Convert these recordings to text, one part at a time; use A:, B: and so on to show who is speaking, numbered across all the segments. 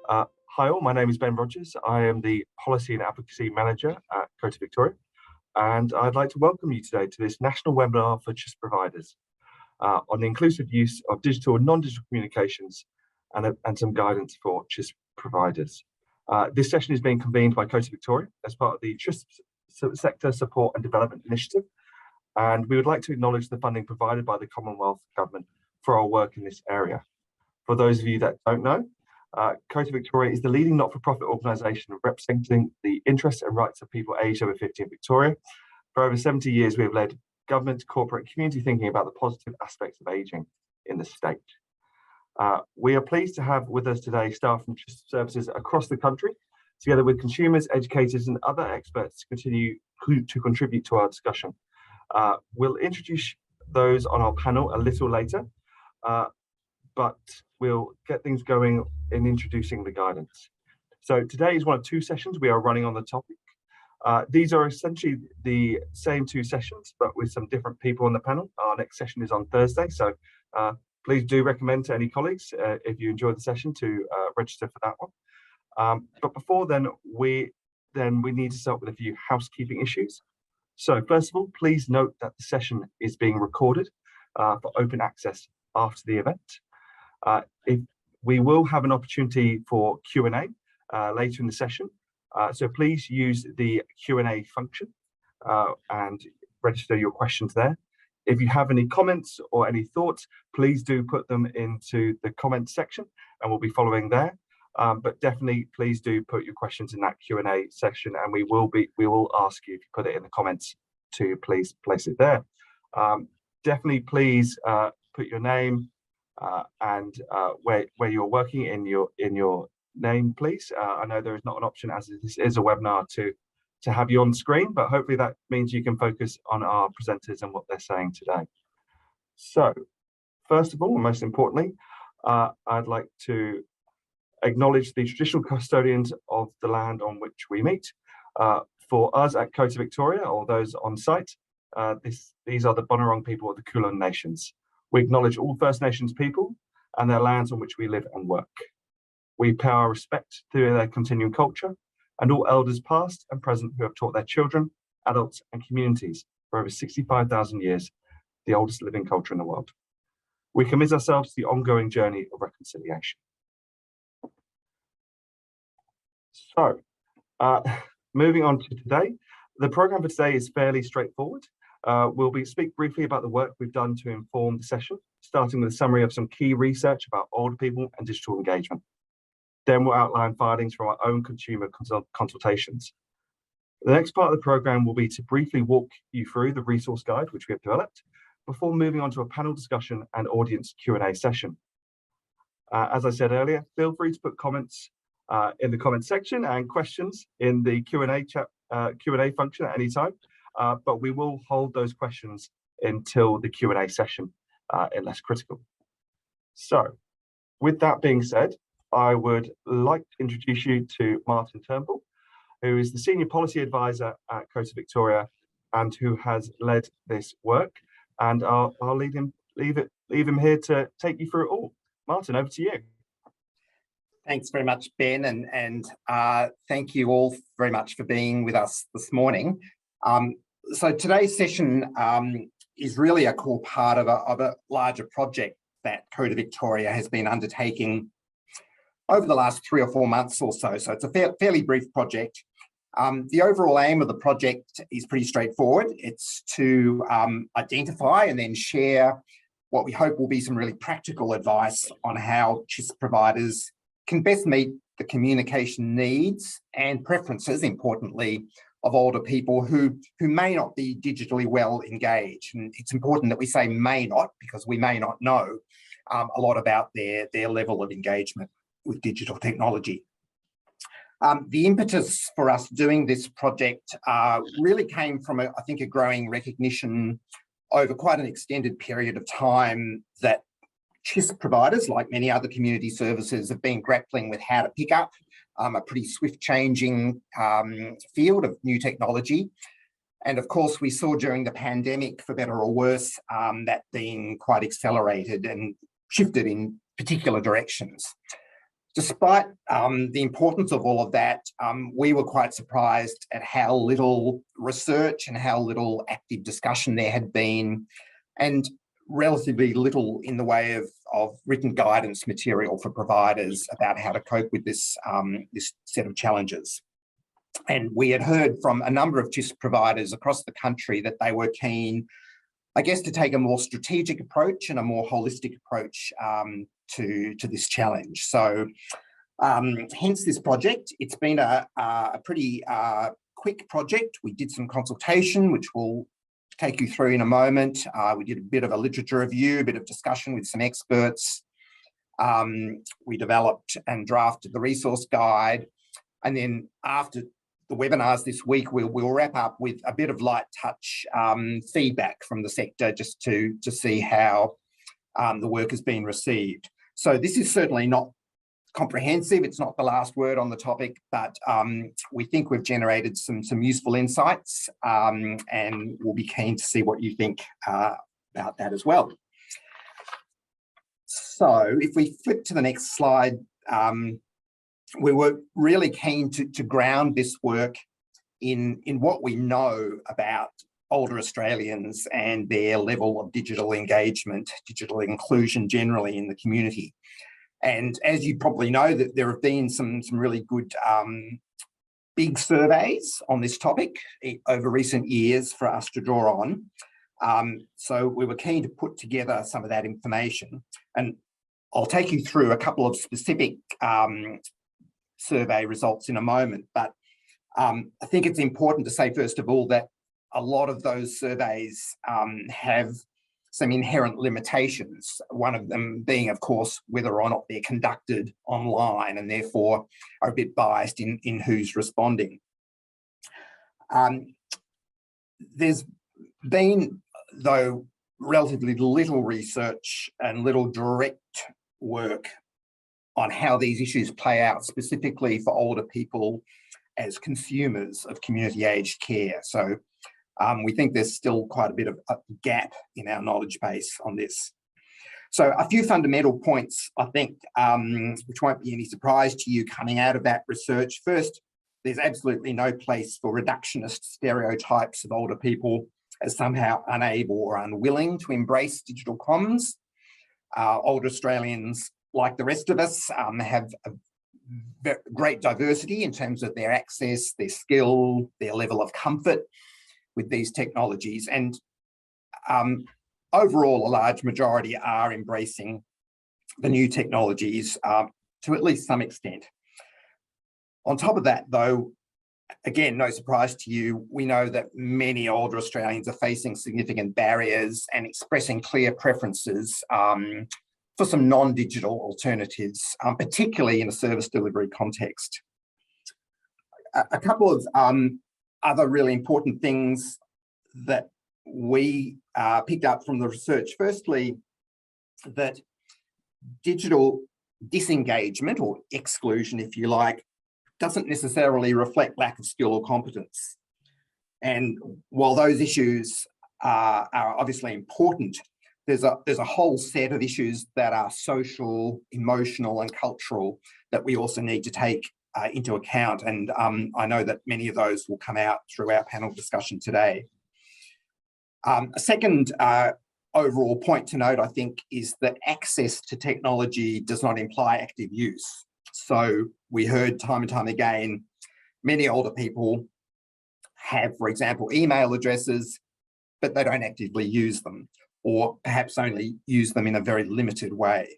A: Hi all, my name is Ben Rogers. I am the Policy and Advocacy Manager at COTA Victoria, and I'd like to welcome you today to this national webinar for CHSP providers on the inclusive use of digital and non-digital communications and some guidance for CHSP providers. This session is being convened by COTA Victoria as part of the CHSP Sector Support and Development Initiative, and we would like to acknowledge the funding provided by the Commonwealth Government for our work in this area. For those of you that don't know, COTA Victoria is the leading not-for-profit organisation representing the interests and rights of people aged over 50 in Victoria. For over 70 years, we have led government, corporate, and community thinking about the positive aspects of ageing in the state. We are pleased to have with us today staff from CHSP services across the country, together with consumers, educators, and other experts to continue to contribute to our discussion. We'll introduce those on our panel a little later, but we'll get things going in introducing the guidance. So today is one of two sessions we are running on the topic. These are essentially the same two sessions, but with some different people on the panel. Our next session is on Thursday, so please do recommend to any colleagues, if you enjoy the session, to register for that one. But before then, we need to start with a few housekeeping issues. So first of all, please note that the session is being recorded for open access after the event. We will have an opportunity for Q&A later in the session, so please use the Q&A function and register your questions there. If you have any comments or any thoughts, please do put them into the comments section and we'll be following there. But definitely please do put your questions in that Q&A section, and we will ask you if you put it in the comments to please place it there. Definitely please put your name and where you're working in your name, please. I know there is not an option, as this is a webinar, to have you on screen, but hopefully that means you can focus on our presenters and what they're saying today. So first of all, and most importantly, I'd like to acknowledge the traditional custodians of the land on which we meet. For us at COTA Victoria, or those on site, these are the Bunurong people of the Kulin Nations. We acknowledge all First Nations people and their lands on which we live and work. We pay our respect to their continuing culture and all elders past and present who have taught their children, adults, and communities for over 65,000 years, the oldest living culture in the world. We commit ourselves to the ongoing journey of reconciliation. So, moving on to today, the programme for today is fairly straightforward. We'll speak briefly about the work we've done to inform the session, starting with a summary of some key research about older people and digital engagement. Then we'll outline findings from our own consumer consultations. The next part of the programme will be to briefly walk you through the resource guide which we have developed, before moving on to a panel discussion and audience Q&A session. As I said earlier, feel free to put comments in the comments section and questions in the Q&A function at any time. But we will hold those questions until the Q&A session, unless critical. So, with that being said, I would like to introduce you to Martin Turnbull, who is the Senior Policy Advisor at COTA Victoria and who has led this work. And I'll leave him here to take you through it all. Martin, over to you.
B: Thanks very much, Ben, and thank you all very much for being with us this morning. So today's session is really a core part of a larger project that COTA Victoria has been undertaking over the last 3 or 4 months or so. So it's a fairly brief project. The overall aim of the project is pretty straightforward. It's to identify and then share what we hope will be some really practical advice on how CHSP providers can best meet the communication needs and preferences, importantly, of older people who may not be digitally well engaged. And it's important that we say may not, because we may not know a lot about their level of engagement with digital technology. The impetus for us doing this project really came from, I think, a growing recognition over quite an extended period of time that CHSP providers, like many other community services, have been grappling with how to pick up a pretty swift changing field of new technology. And of course, we saw during the pandemic, for better or worse, that being quite accelerated and shifted in particular directions. Despite the importance of all of that, we were quite surprised at how little research and how little active discussion there had been, and relatively little in the way of written guidance material for providers about how to cope with this, this set of challenges. And we had heard from a number of CHSP providers across the country that they were keen, I guess, to take a more strategic approach and a more holistic approach to this challenge. So hence this project. It's been a pretty quick project. We did some consultation, which we'll take you through in a moment. We did a bit of a literature review, a bit of discussion with some experts. We developed and drafted the resource guide. And then after the webinars this week, we'll wrap up with a bit of light touch feedback from the sector, just to see how the work has been received. So this is certainly not comprehensive. It's not the last word on the topic, but we think we've generated some useful insights, and we'll be keen to see what you think about that as well. So if we flip to the next slide, we were really keen to ground this work in what we know about older Australians and their level of digital engagement, digital inclusion generally in the community. And as you probably know, that there have been some really good big surveys on this topic over recent years for us to draw on. So we were keen to put together some of that information. And I'll take you through a couple of specific survey results in a moment. But I think it's important to say, first of all, that a lot of those surveys have some inherent limitations, one of them being, of course, whether or not they're conducted online and therefore are a bit biased in who's responding. There's been, though, relatively little research and little direct work on how these issues play out specifically for older people as consumers of community-aged care. So we think there's still quite a bit of a gap in our knowledge base on this. So a few fundamental points, I think, which won't be any surprise to you coming out of that research. First, there's absolutely no place for reductionist stereotypes of older people as somehow unable or unwilling to embrace digital comms. Older Australians, like the rest of us, have a great diversity in terms of their access, their skill, their level of comfort with these technologies. And overall, a large majority are embracing the new technologies to at least some extent. On top of that, though, again, no surprise to you, we know that many older Australians are facing significant barriers and expressing clear preferences for some non-digital alternatives, particularly in a service delivery context. A couple of other really important things that we picked up from the research. Firstly, that digital disengagement or exclusion, if you like, doesn't necessarily reflect lack of skill or competence. And while those issues are obviously important, there's a whole set of issues that are social, emotional, and cultural that we also need to take into account. And I know that many of those will come out through our panel discussion today. A second overall point to note, I think, is that access to technology does not imply active use. So we heard time and time again, many older people have, for example, email addresses, but they don't actively use them, or perhaps only use them in a very limited way.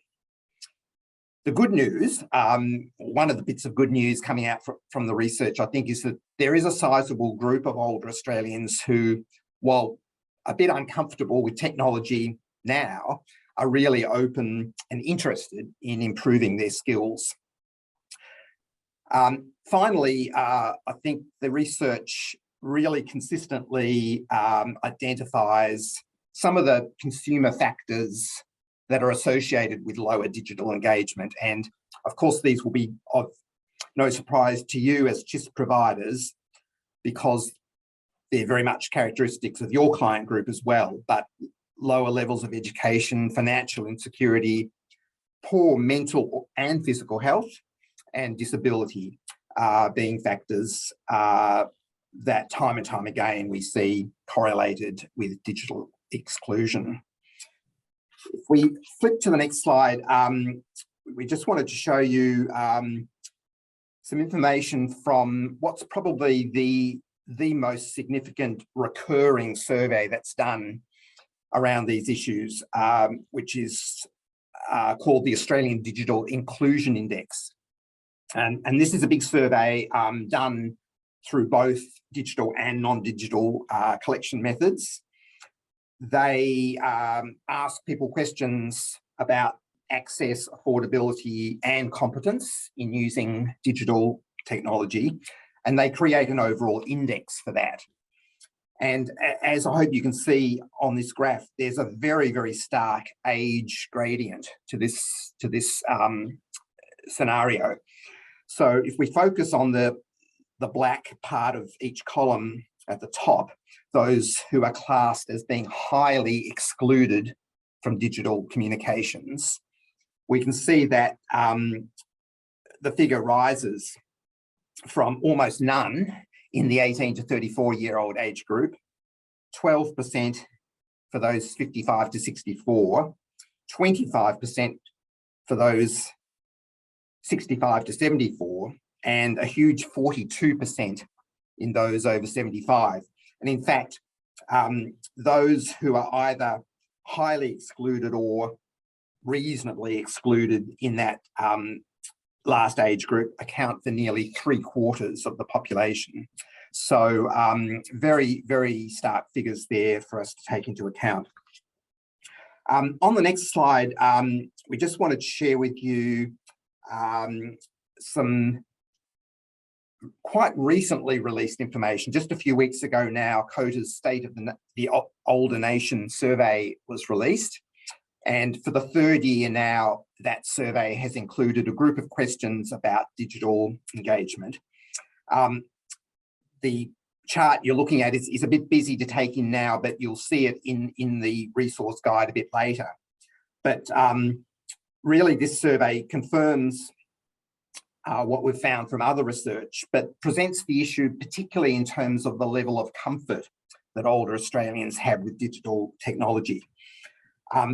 B: The good news, one of the bits of good news coming out from the research, I think, is that there is a sizable group of older Australians who, while a bit uncomfortable with technology now, are really open and interested in improving their skills. Finally, I think the research really consistently identifies some of the consumer factors that are associated with lower digital engagement. And of course, these will be of no surprise to you as CHSP providers, because they're very much characteristics of your client group as well. But lower levels of education, financial insecurity, poor mental and physical health, and disability being factors that time and time again we see correlated with digital exclusion. If we flip to the next slide, we just wanted to show you some information from what's probably the most significant recurring survey that's done around these issues, which is called the Australian Digital Inclusion Index. And this is a big survey done through both digital and non-digital collection methods. They ask people questions about access, affordability, and competence in using digital technology, and they create an overall index for that. And as I hope you can see on this graph, there's a very, very stark age gradient to this scenario. So if we focus on the black part of each column at the top, those who are classed as being highly excluded from digital communications, we can see that the figure rises from almost none in the 18 to 34-year-old age group, 12% for those 55 to 64, 25% for those 65 to 74, and a huge 42% in those over 75. And in fact, those who are either highly excluded or reasonably excluded in that last age group account for nearly 3/4 of the population. So very, very stark figures there for us to take into account. On the next slide, we just wanted to share with you some quite recently released information. Just a few weeks ago now, COTA's State of the Older Nation survey was released. And for the third year now, that survey has included a group of questions about digital engagement. The chart you're looking at is a bit busy to take in now, but you'll see it in the resource guide a bit later. But really, this survey confirms what we've found from other research, but presents the issue particularly in terms of the level of comfort that older Australians have with digital technology.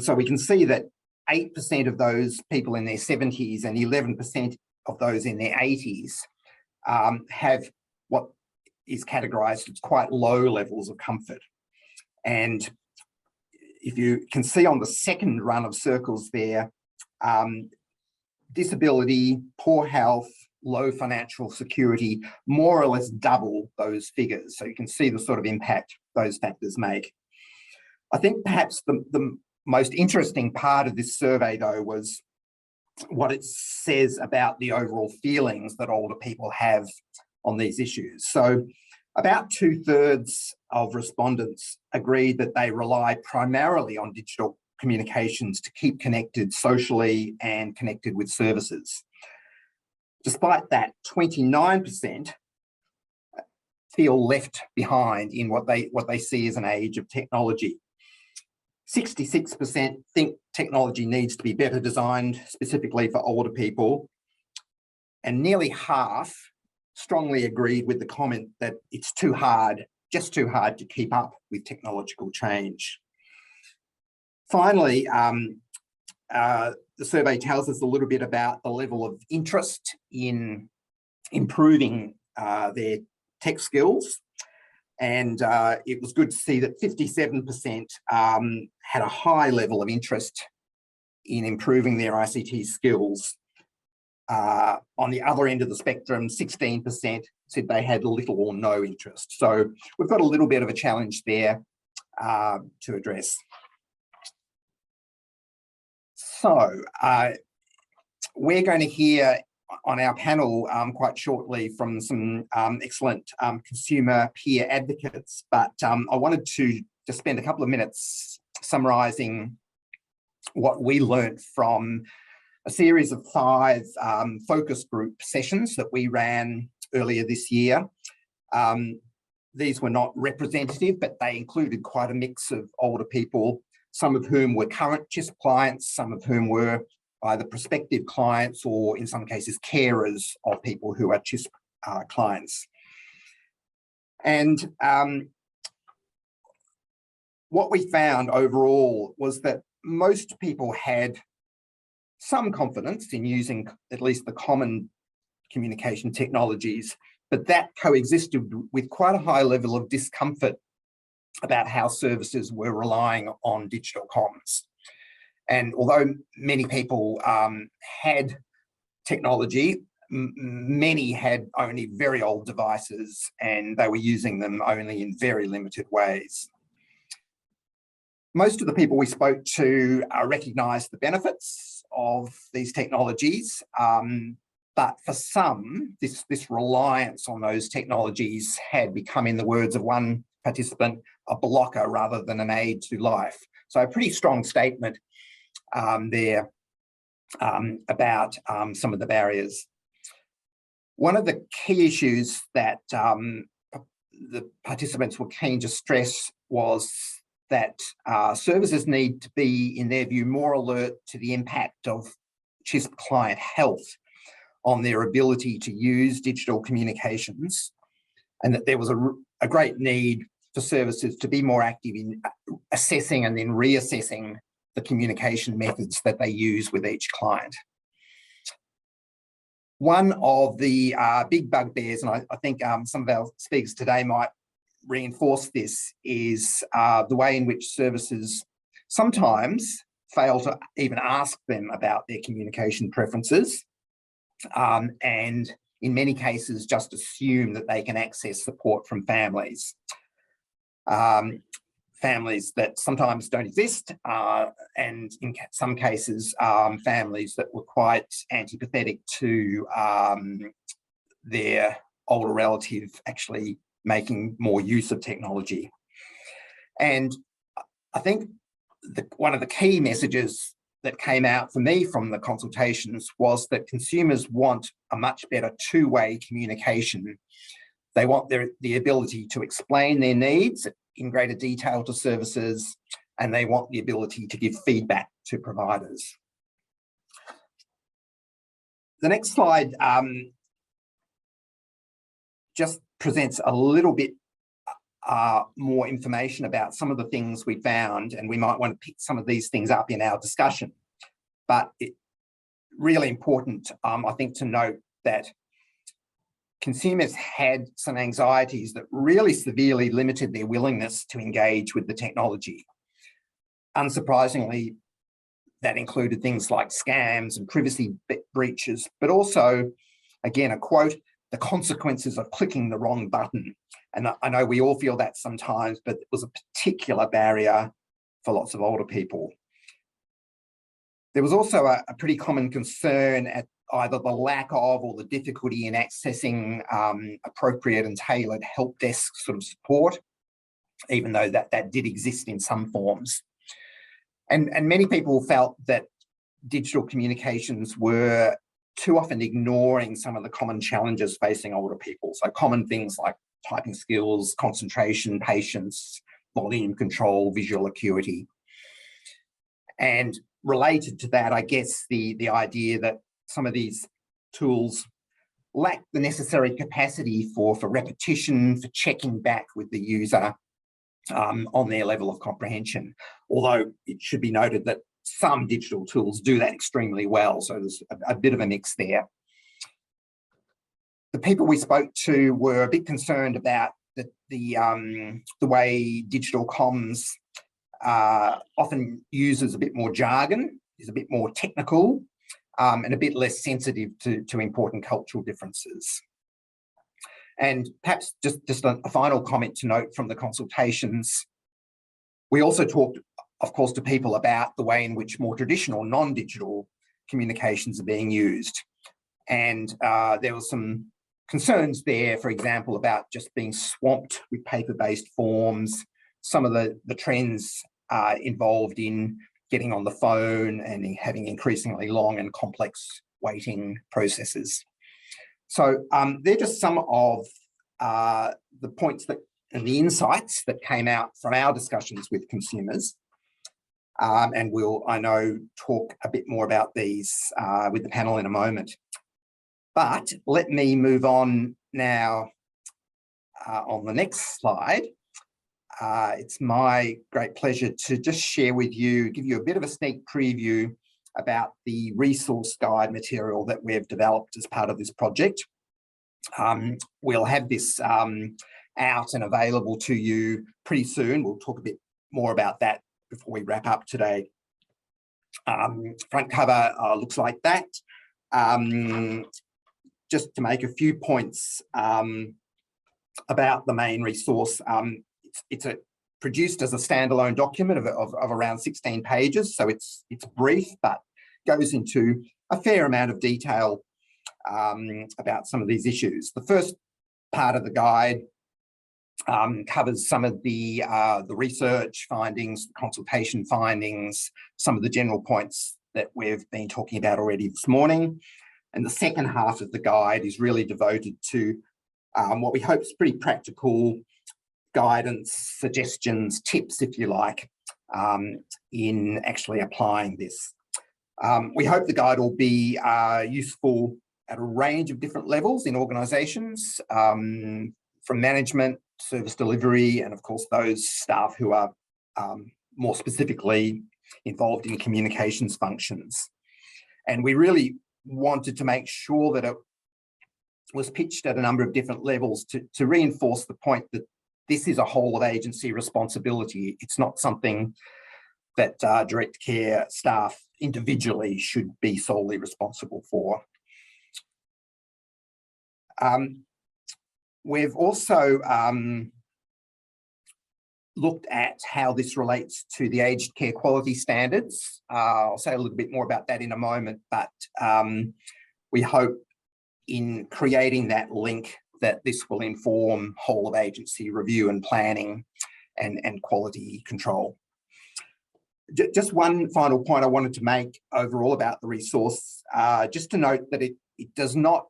B: So we can see that 8% of those people in their 70s and 11% of those in their 80s have what is categorised as quite low levels of comfort. And if you can see on the second run of circles there, disability, poor health, low financial security, more or less double those figures. So you can see the sort of impact those factors make. I think perhaps the most interesting part of this survey, though, was what it says about the overall feelings that older people have on these issues. So about 2/3 of respondents agreed that they rely primarily on digital communications to keep connected socially and connected with services. Despite that, 29% feel left behind in what they see as an age of technology. 66% think technology needs to be better designed specifically for older people, and nearly half strongly agreed with the comment that it's too hard, just too hard to keep up with technological change. Finally, the survey tells us a little bit about the level of interest in improving their tech skills. And it was good to see that 57% had a high level of interest in improving their ICT skills. On the other end of the spectrum, 16% said they had little or no interest. So we've got a little bit of a challenge there to address. So we're going to hear on our panel quite shortly from some excellent consumer peer advocates, but I wanted to just spend a couple of minutes summarising what we learnt from a series of 5 focus group sessions that we ran earlier this year. These were not representative, but they included quite a mix of older people, some of whom were current CHSP clients, some of whom were either prospective clients or in some cases carers of people who are CHSP clients. And what we found overall was that most people had some confidence in using at least the common communication technologies, but that coexisted with quite a high level of discomfort about how services were relying on digital comms. And although many people had technology, many had only very old devices and they were using them only in very limited ways. Most of the people we spoke to recognised the benefits of these technologies, but for some, this reliance on those technologies had become, in the words of one participant, a blocker rather than an aid to life. So a pretty strong statement there about some of the barriers. One of the key issues that the participants were keen to stress was that services need to be, in their view, more alert to the impact of CHSP client health on their ability to use digital communications, and that there was a great need for services to be more active in assessing and then reassessing the communication methods that they use with each client. One of the big bugbears, and I think some of our speakers today might reinforce this, is the way in which services sometimes fail to even ask them about their communication preferences, and in many cases just assume that they can access support from families. Families that sometimes don't exist, and in some cases, families that were quite antipathetic to their older relative actually making more use of technology. And I think one of the key messages that came out for me from the consultations was that consumers want a much better two-way communication. They want the ability to explain their needs in greater detail to services, and they want the ability to give feedback to providers. The next slide just presents a little bit more information about some of the things we found, and we might want to pick some of these things up in our discussion. But it's really important, I think, to note that consumers had some anxieties that really severely limited their willingness to engage with the technology. Unsurprisingly, that included things like scams and privacy breaches, but also, again, a quote, "the consequences of clicking the wrong button." And I know we all feel that sometimes, but it was a particular barrier for lots of older people. There was also a pretty common concern at either the lack of or the difficulty in accessing appropriate and tailored help desk sort of support, even though that did exist in some forms. And many people felt that digital communications were too often ignoring some of the common challenges facing older people. So common things like typing skills, concentration, patience, volume control, visual acuity. And related to that, I guess the idea that some of these tools lack the necessary capacity for repetition, for checking back with the user on their level of comprehension. Although it should be noted that some digital tools do that extremely well, so there's a bit of a mix there. The people we spoke to were a bit concerned about the way digital comms often uses a bit more jargon, is a bit more technical, and a bit less sensitive to important cultural differences. And perhaps just a final comment to note from the consultations. We also talked, of course, to people about the way in which more traditional non-digital communications are being used. And there were some concerns there, for example, about just being swamped with paper-based forms, some of the trends involved in getting on the phone and having increasingly long and complex waiting processes. So they're just some of the points and the insights that came out from our discussions with consumers. And we'll, I know, talk a bit more about these with the panel in a moment. But let me move on now on the next slide. It's my great pleasure to just share with you, give you a bit of a sneak preview about the resource guide material that we've developed as part of this project. We'll have this out and available to you pretty soon. We'll talk a bit more about that before we wrap up today. Front cover looks like that. Just to make a few points about the main resource, it's produced as a standalone document of around 16 pages, so it's brief but goes into a fair amount of detail about some of these issues. The first part of the guide covers some of the research findings, consultation findings, some of the general points that we've been talking about already this morning. And the second half of the guide is really devoted to what we hope is pretty practical guidance, suggestions, tips, if you like, in actually applying this. We hope the guide will be useful at a range of different levels in organisations, from management, service delivery, and of course those staff who are more specifically involved in communications functions. And we really wanted to make sure that it was pitched at a number of different levels to reinforce the point that this is a whole of agency responsibility. It's not something that direct care staff individually should be solely responsible for. We've also looked at how this relates to the aged care quality standards. I'll say a little bit more about that in a moment, but we hope in creating that link that this will inform whole of agency review and planning and quality control. Just one final point I wanted to make overall about the resource, just to note that it does not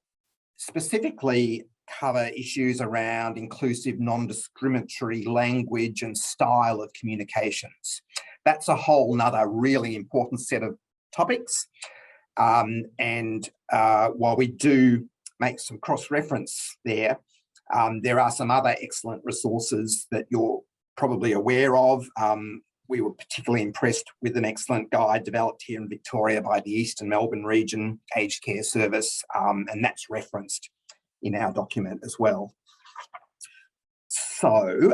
B: specifically cover issues around inclusive, non-discriminatory language and style of communications. That's a whole nother really important set of topics. And while we do make some cross-reference there, there are some other excellent resources that you're probably aware of. We were particularly impressed with an excellent guide developed here in Victoria by the Eastern Melbourne Region Aged Care Service, and that's referenced in our document as well. So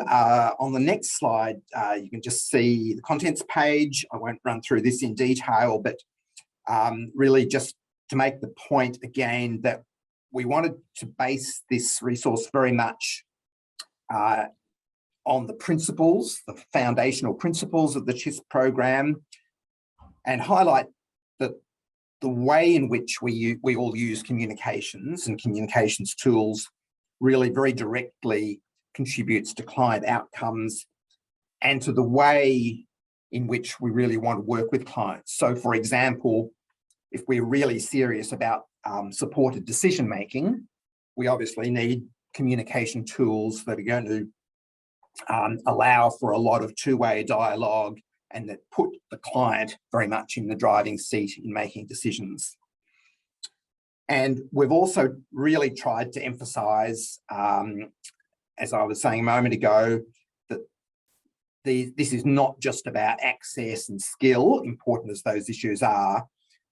B: on the next slide, you can just see the contents page. I won't run through this in detail, but really just to make the point again that we wanted to base this resource very much on the principles, the foundational principles of the CHSP program, and highlight that the way in which we all use communications and communications tools really very directly contributes to client outcomes and to the way in which we really want to work with clients. So, for example, if we're really serious about supported decision making, we obviously need communication tools that are going to allow for a lot of two-way dialogue and that put the client very much in the driving seat in making decisions. And we've also really tried to emphasise, as I was saying a moment ago, that this is not just about access and skill, important as those issues are.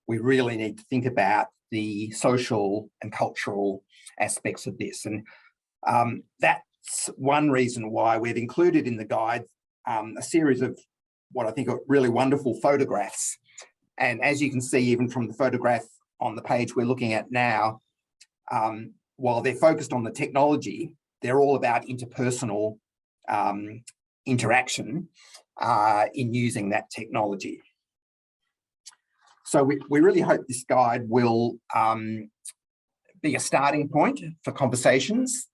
B: We really need to think about the social and cultural aspects of this. And that's one reason why we've included in the guide a series of what I think are really wonderful photographs. And as you can see, even from the photograph on the page we're looking at now, while they're focused on the technology, they're all about interpersonal interaction in using that technology. So we really hope this guide will be a starting point for conversations.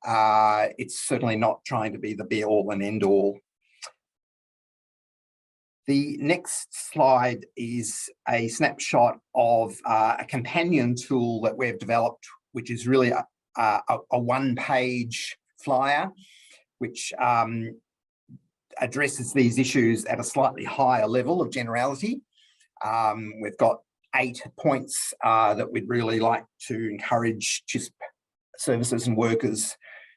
B: It's certainly not trying to be the be-all and end-all. The next slide is a snapshot of a companion tool that we've developed, which is really a one-page flyer, which addresses these issues at a slightly higher level of generality. We've got 8 points that we'd really like to encourage CHSP services and workers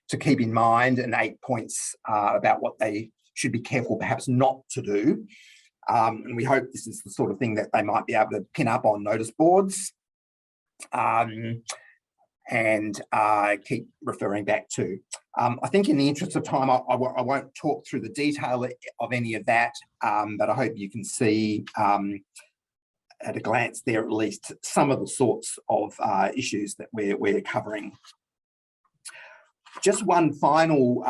B: to keep in mind, and 8 points about what they should be careful perhaps not to do. And we hope this is the sort of thing that they might be able to pin up on notice boards and keep referring back to. I think in the interest of time, I won't talk through the detail of any of that, but I hope you can see at a glance there at least some of the sorts of issues that we're covering. Just one final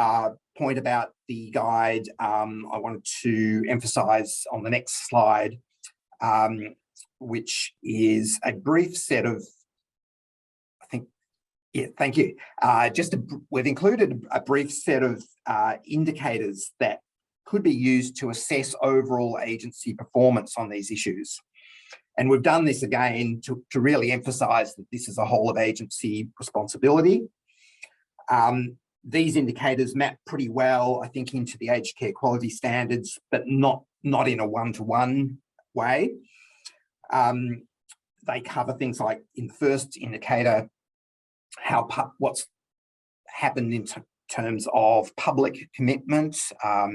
B: point about the guide I wanted to emphasise on the next slide, which is a brief set of, thank you. We've included a brief set of indicators that could be used to assess overall agency performance on these issues. And we've done this again to really emphasise that this is a whole of agency responsibility. These indicators map pretty well, I think, into the aged care quality standards, but not in a one-to-one way. They cover things like, in the first indicator, what's happened in terms of public commitment. Are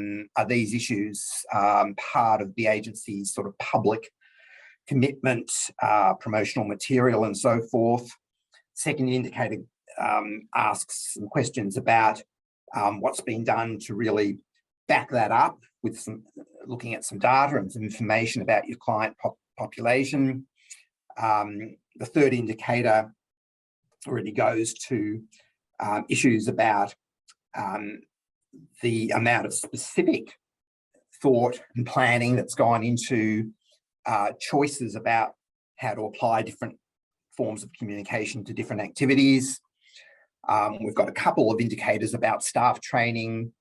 B: these issues part of the agency's sort of public commitment, promotional material and so forth? Second indicator asks some questions about what's been done to really back that up with looking at some data and some information about your client population. The third indicator really goes to issues about the amount of specific thought and planning that's gone into choices about how to apply different forms of communication to different activities. We've got a couple of indicators about staff training,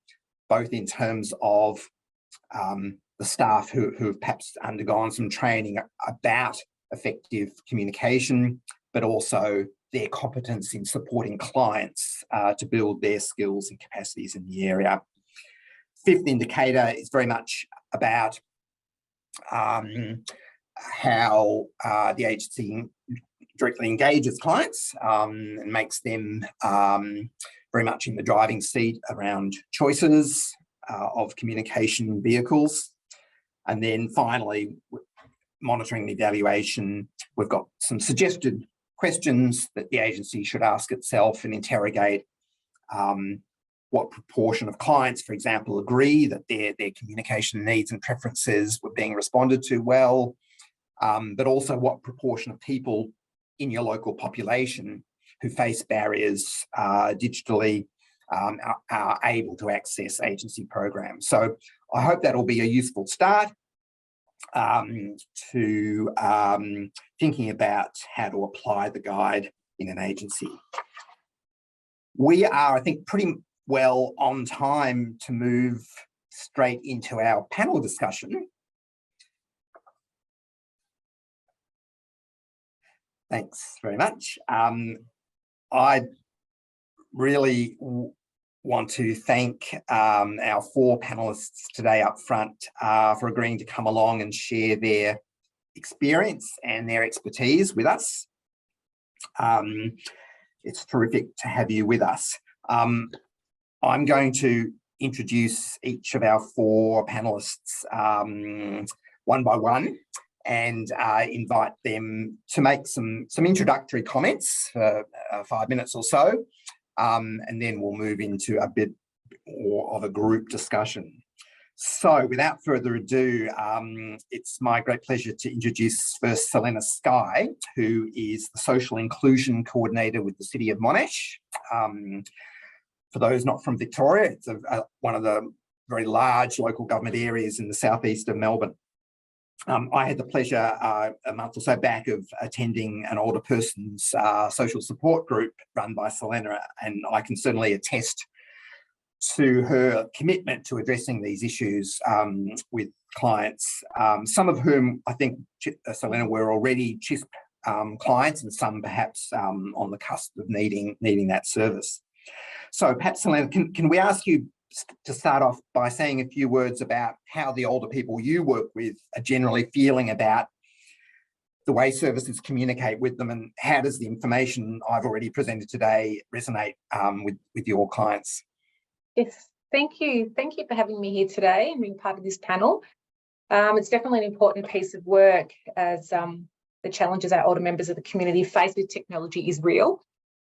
B: both in terms of the staff who have perhaps undergone some training about effective communication, but also their competence in supporting clients to build their skills and capacities in the area. Fifth indicator is very much about how the agency directly engages clients and makes them very much in the driving seat around choices of communication vehicles. And then finally, monitoring and evaluation, we've got some suggested questions that the agency should ask itself and interrogate what proportion of clients, for example, agree that their communication needs and preferences were being responded to well, but also what proportion of people in your local population who face barriers digitally are able to access agency programs. So I hope that'll be a useful start to thinking about how to apply the guide in an agency. We are, I think, pretty well on time to move straight into our panel discussion. Thanks very much. I really want to thank our 4 panelists today up front for agreeing to come along and share their experience and their expertise with us. It's terrific to have you with us. I'm going to introduce each of our 4 panelists one by one and invite them to make some introductory comments for 5 minutes or so, and then we'll move into a bit more of a group discussion. So without further ado, it's my great pleasure to introduce first Sallenna Skye, who is the Social Inclusion Coordinator with the City of Monash. For those not from Victoria, it's one of the very large local government areas in the southeast of Melbourne. I had the pleasure a month or so back of attending an older person's social support group run by Sallenna, and I can certainly attest to her commitment to addressing these issues with clients, some of whom I think Sallenna were already CHSP clients, and some perhaps on the cusp of needing that service. So perhaps, Sallenna, can we ask you to start off by saying a few words about how the older people you work with are generally feeling about the way services communicate with them, and how does the information I've already presented today resonate with your clients?
C: Yes, thank you. Thank you for having me here today and being part of this panel. It's definitely an important piece of work, as the challenges our older members of the community face with technology is real.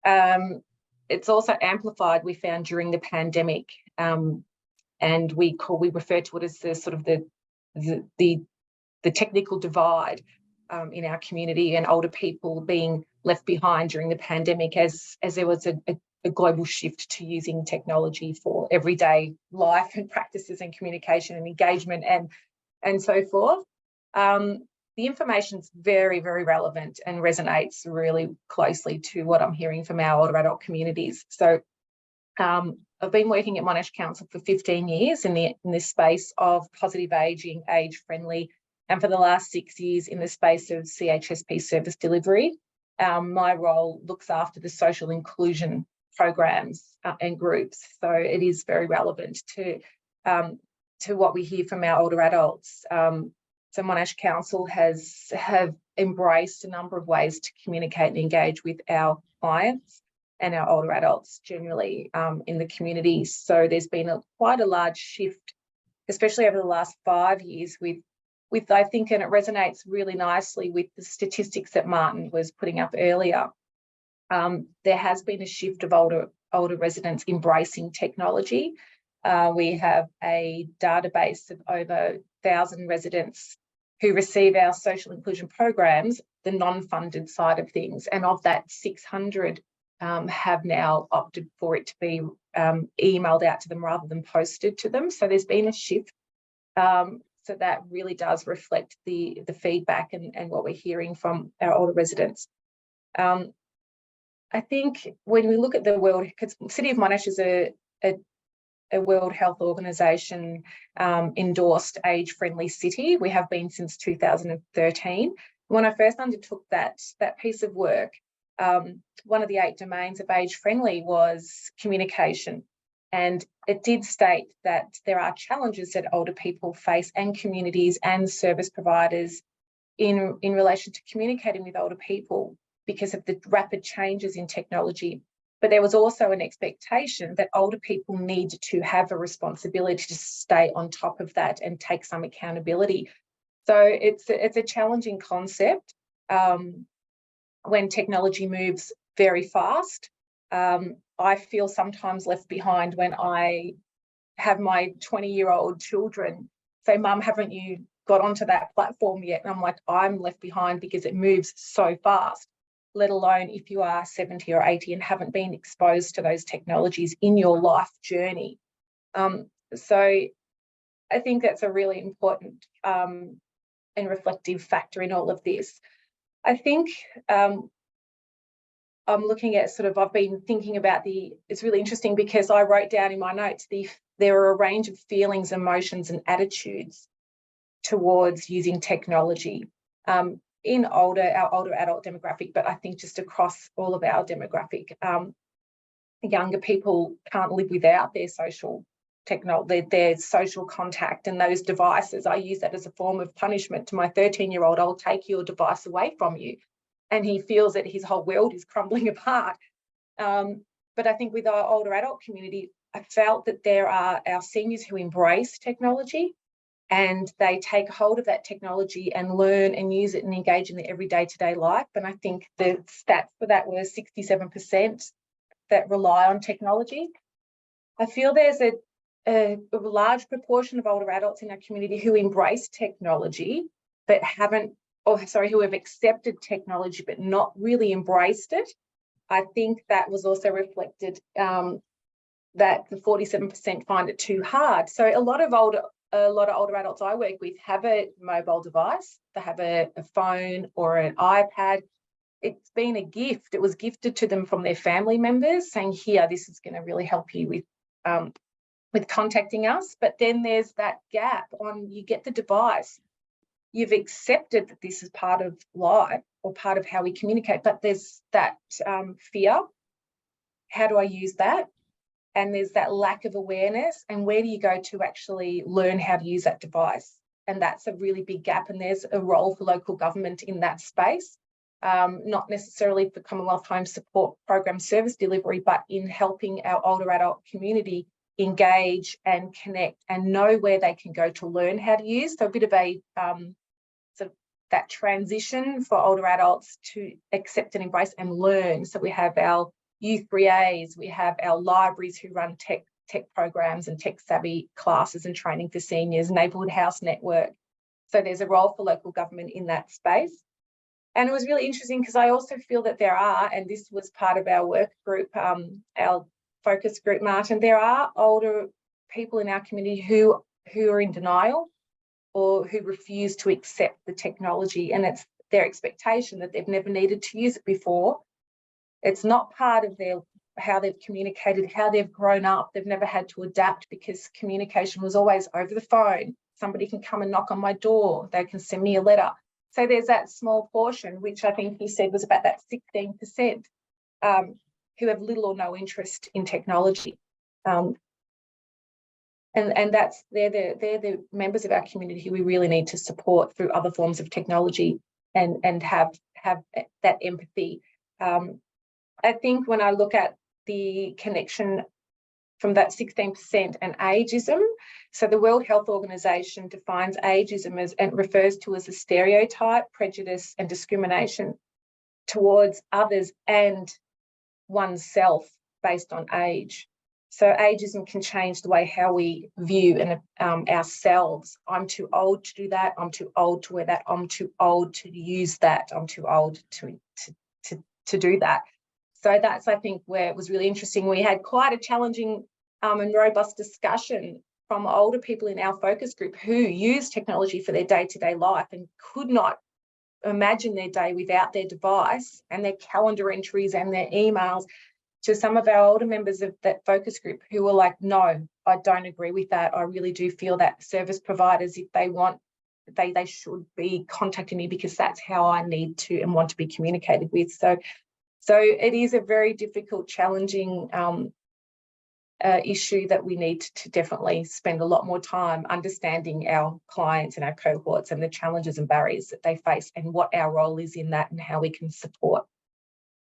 C: It's also amplified, we found, during the pandemic, and we refer to it as the sort of the technical divide in our community, and older people being left behind during the pandemic as there was a global shift to using technology for everyday life and practices and communication and engagement and so forth. The information's very, very relevant and resonates really closely to what I'm hearing from our older adult communities. So I've been working at Monash Council for 15 years in this space of positive ageing, age-friendly, and for the last 6 years in the space of CHSP service delivery. My role looks after the social inclusion programs and groups, so it is very relevant to what we hear from our older adults. So Monash Council have embraced a number of ways to communicate and engage with our clients and our older adults generally in the community. So there's been quite a large shift, especially over the last 5 years, with I think, and it resonates really nicely with the statistics that Martin was putting up earlier. There has been a shift of older residents embracing technology. We have a database of over 1,000 residents who receive our social inclusion programs, the non-funded side of things, and of that 600 have now opted for it to be emailed out to them rather than posted to them. So there's been a shift. So that really does reflect the feedback and what we're hearing from our older residents. I think when we look at the world, because City of Monash is a World Health Organization endorsed age-friendly city. We have been since 2013. When I first undertook that piece of work, one of the 8 domains of age-friendly was communication. And it did state that there are challenges that older people face, and communities and service providers in relation to communicating with older people because of the rapid changes in technology. But there was also an expectation that older people need to have a responsibility to stay on top of that and take some accountability. So it's a challenging concept when technology moves very fast. I feel sometimes left behind when I have my 20-year-old children say, "Mum, haven't you got onto that platform yet?" And I'm like, I'm left behind because it moves so fast, let alone if you are 70 or 80 and haven't been exposed to those technologies in your life journey. So I think that's a really important and reflective factor in all of this. I think I'm looking at I've been thinking about it's really interesting because I wrote down in my notes, there are a range of feelings, emotions and attitudes towards using technology in our older adult demographic, but I think just across all of our demographic. Younger people can't live without their social contact and those devices. I use that as a form of punishment to my 13-year-old. I'll take your device away from you. And he feels that his whole world is crumbling apart. But I think with our older adult community, I felt that there are our seniors who embrace technology and they take hold of that technology and learn and use it and engage in their everyday to-day life. And I think the stats for that were 67% that rely on technology. I feel there's a large proportion of older adults in our community who embrace technology but who have accepted technology but not really embraced it. I think that was also reflected that the 47% find it too hard. So a lot of older adults I work with have a mobile device, they have a phone or an iPad. It's been a gift. It was gifted to them from their family members saying, "Here, this is going to really help you with contacting us." But then there's that gap on, you get the device, you've accepted that this is part of life or part of how we communicate, but there's that fear. How do I use that? and there's that lack of awareness, and where do you go to actually learn how to use that device? And that's a really big gap, and there's a role for local government in that space, not necessarily for Commonwealth Home Support Program service delivery, but in helping our older adult community engage and connect and know where they can go to learn how to use. So a bit of a sort of that transition for older adults to accept and embrace and learn. So we have our U3As, we have our libraries who run tech programs and tech savvy classes and training for seniors, neighbourhood house network. So there's a role for local government in that space. And it was really interesting because I also feel that there are, and this was part of our work group, our focus group, Martin, there are older people in our community who are in denial or who refuse to accept the technology, and it's their expectation that they've never needed to use it before. It's not part of how they've communicated, how they've grown up. They've never had to adapt because communication was always over the phone. Somebody can come and knock on my door. They can send me a letter. So there's that small portion, which I think you said was about that 16%, who have little or no interest in technology. And that's they're the members of our community who we really need to support through other forms of technology and have that empathy. I think when I look at the connection from that 16% and ageism, so the World Health Organization defines ageism as, and refers to as a stereotype, prejudice and discrimination towards others and oneself based on age. So ageism can change the way how we view ourselves. I'm too old to do that. I'm too old to wear that. I'm too old to use that. I'm too old to do that. So that's, I think, where it was really interesting. We had quite a challenging and robust discussion from older people in our focus group who use technology for their day-to-day life and could not imagine their day without their device and their calendar entries and their emails, to some of our older members of that focus group who were like, no, I don't agree with that. I really do feel that service providers, if they want, they should be contacting me because that's how I need to and want to be communicated with. So it is a very difficult, challenging issue that we need to definitely spend a lot more time understanding our clients and our cohorts and the challenges and barriers that they face and what our role is in that and how we can support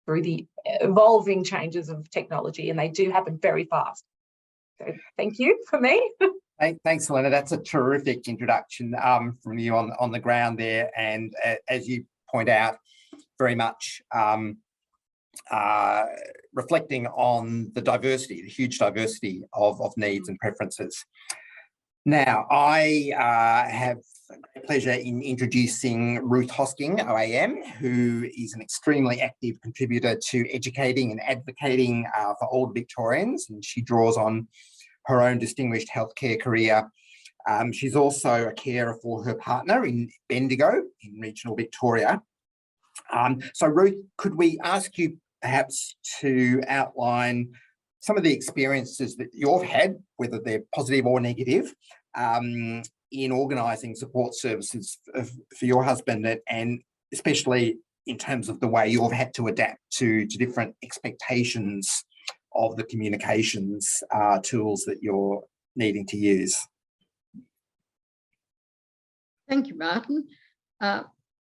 C: through the evolving changes of technology, and they do happen very fast. So thank you for me.
B: Thanks, Sallenna. That's a terrific introduction from you on the ground there, and as you point out, very much reflecting on the diversity, the huge diversity of needs and preferences. Now, I have great pleasure in introducing Ruth Hosking OAM, who is an extremely active contributor to educating and advocating for older Victorians, and she draws on her own distinguished healthcare career. She's also a carer for her partner in Bendigo in regional Victoria. So Ruth, could we ask you perhaps to outline some of the experiences that you've had, whether they're positive or negative, in organising support services for your husband, and especially in terms of the way you've had to adapt to different expectations of the communications tools that you're needing to use?
D: Thank you, Martin.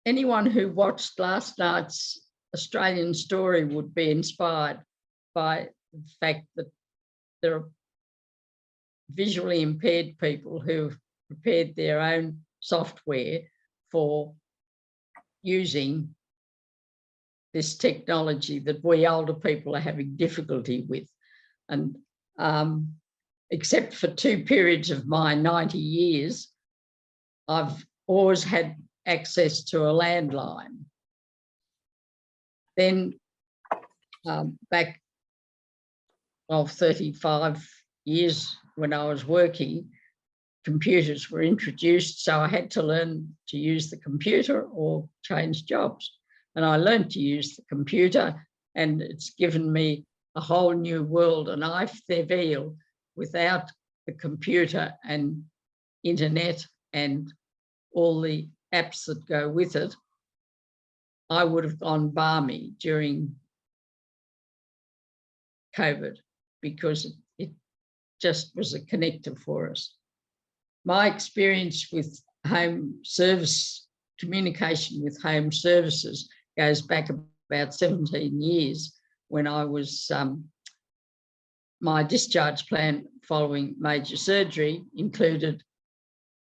D: Anyone who watched last night's Australian Story would be inspired by the fact that there are visually impaired people who've prepared their own software for using this technology that we older people are having difficulty with. And except for 2 periods of my 90 years, I've always had access to a landline. Then back 35 years when I was working, computers were introduced, so I had to learn to use the computer or change jobs. And I learned to use the computer, and it's given me a whole new world. And I feel without the computer and internet and all the apps that go with it, I would have gone balmy during COVID, because just was a connector for us. My experience with home service, communication with home services goes back about 17 years when I was, my discharge plan following major surgery included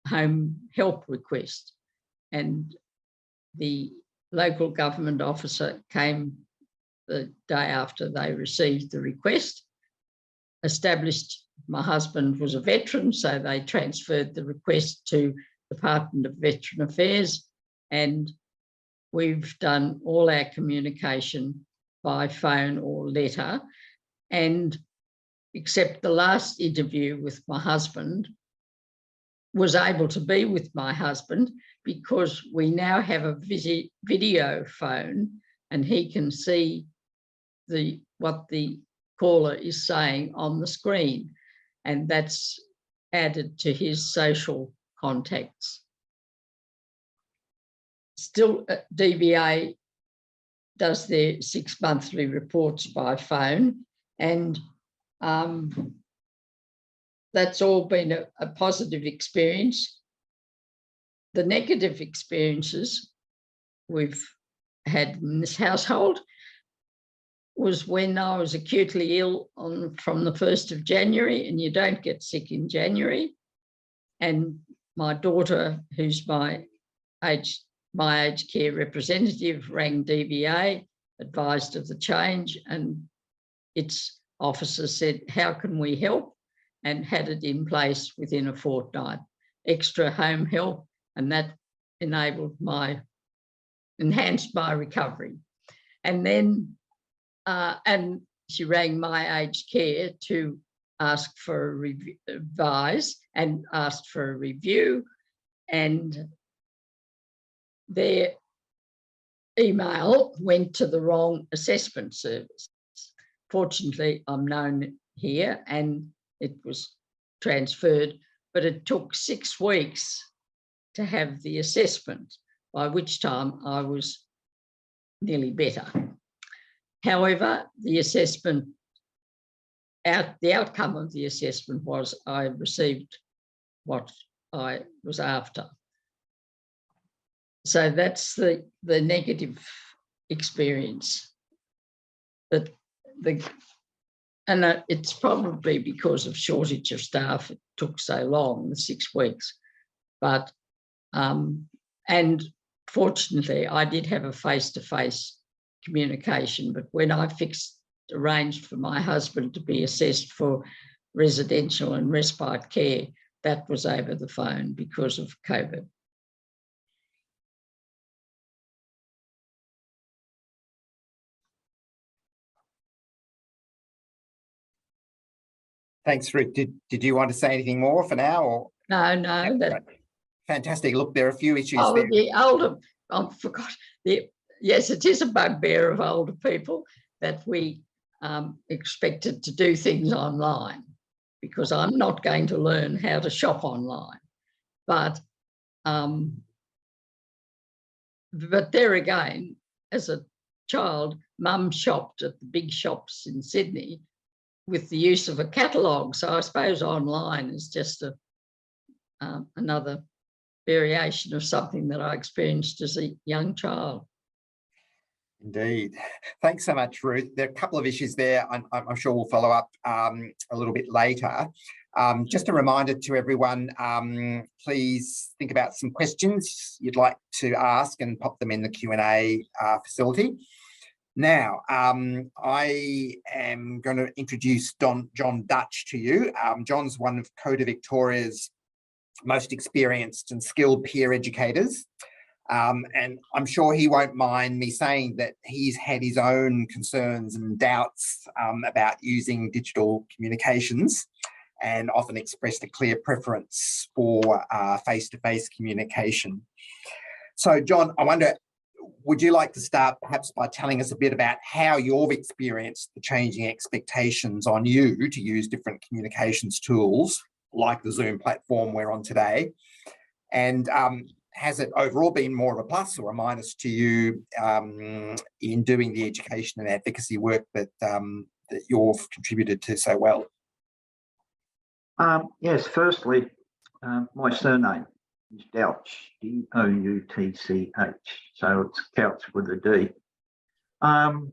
D: home help request, and the local government officer came the day after they received the request, established my husband was a veteran, so they transferred the request to the Department of Veteran Affairs, and we've done all our communication by phone or letter. And except the last interview with my husband, was able to be with my husband because we now have a video phone and he can see what the caller is saying on the screen, and that's added to his social contacts. Still, DVA does their 6 monthly reports by phone, and that's all been a positive experience. The negative experiences we've had in this household was when I was acutely ill from the 1st of January, and you don't get sick in January. And my daughter, who's my aged care representative, rang DVA, advised of the change, and its officer said, how can we help? And had it in place within a fortnight. Extra home help, and that enhanced my recovery. And then, and she rang my aged care to ask for a advise and asked for a review, and their email went to the wrong assessment service. Fortunately, I'm known here and it was transferred, but it took 6 weeks to have the assessment, by which time I was nearly better. However, the assessment, the outcome of the assessment was I received what I was after. So that's the negative experience. And it's probably because of shortage of staff, it took so long, the 6 weeks. But, and fortunately, I did have a face-to-face communication, but when I arranged for my husband to be assessed for residential and respite care, that was over the phone because of COVID.
B: Thanks, Ruth. Did you want to say anything more for now? Or?
D: No.
B: Right. Fantastic. Look, there are a few issues there.
D: The older, I forgot. Yes, it is a bugbear of older people that we expected to do things online, because I'm not going to learn how to shop online. But there again, as a child, mum shopped at the big shops in Sydney with the use of a catalogue. So I suppose online is just another variation of something that I experienced as a young child.
B: Indeed. Thanks so much, Ruth. There are a couple of issues there. I'm sure we'll follow up a little bit later. Just a reminder to everyone, please think about some questions you'd like to ask and pop them in the Q&A facility. Now, I am going to introduce John Dutch to you. John's one of COTA Victoria's most experienced and skilled peer educators. And I'm sure he won't mind me saying that he's had his own concerns and doubts about using digital communications, and often expressed a clear preference for face-to-face communication. So, John, I wonder, would you like to start perhaps by telling us a bit about how you've experienced the changing expectations on you to use different communications tools like the Zoom platform we're on today? And has it overall been more of a plus or a minus to you in doing the education and advocacy work that you've contributed to so well?
E: Yes, firstly, my surname is Douch, D-O-U-T-C-H, so it's Couch with a D. When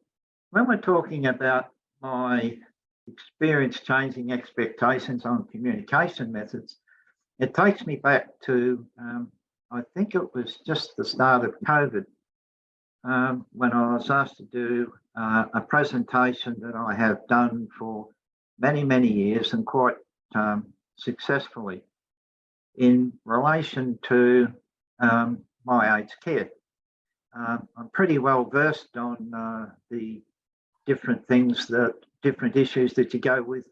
E: we're talking about my experience changing expectations on communication methods, it takes me back to, I think it was just the start of COVID, when I was asked to do a presentation that I have done for many, many years and quite successfully in relation to my aged care. I'm pretty well versed on the different issues that you go with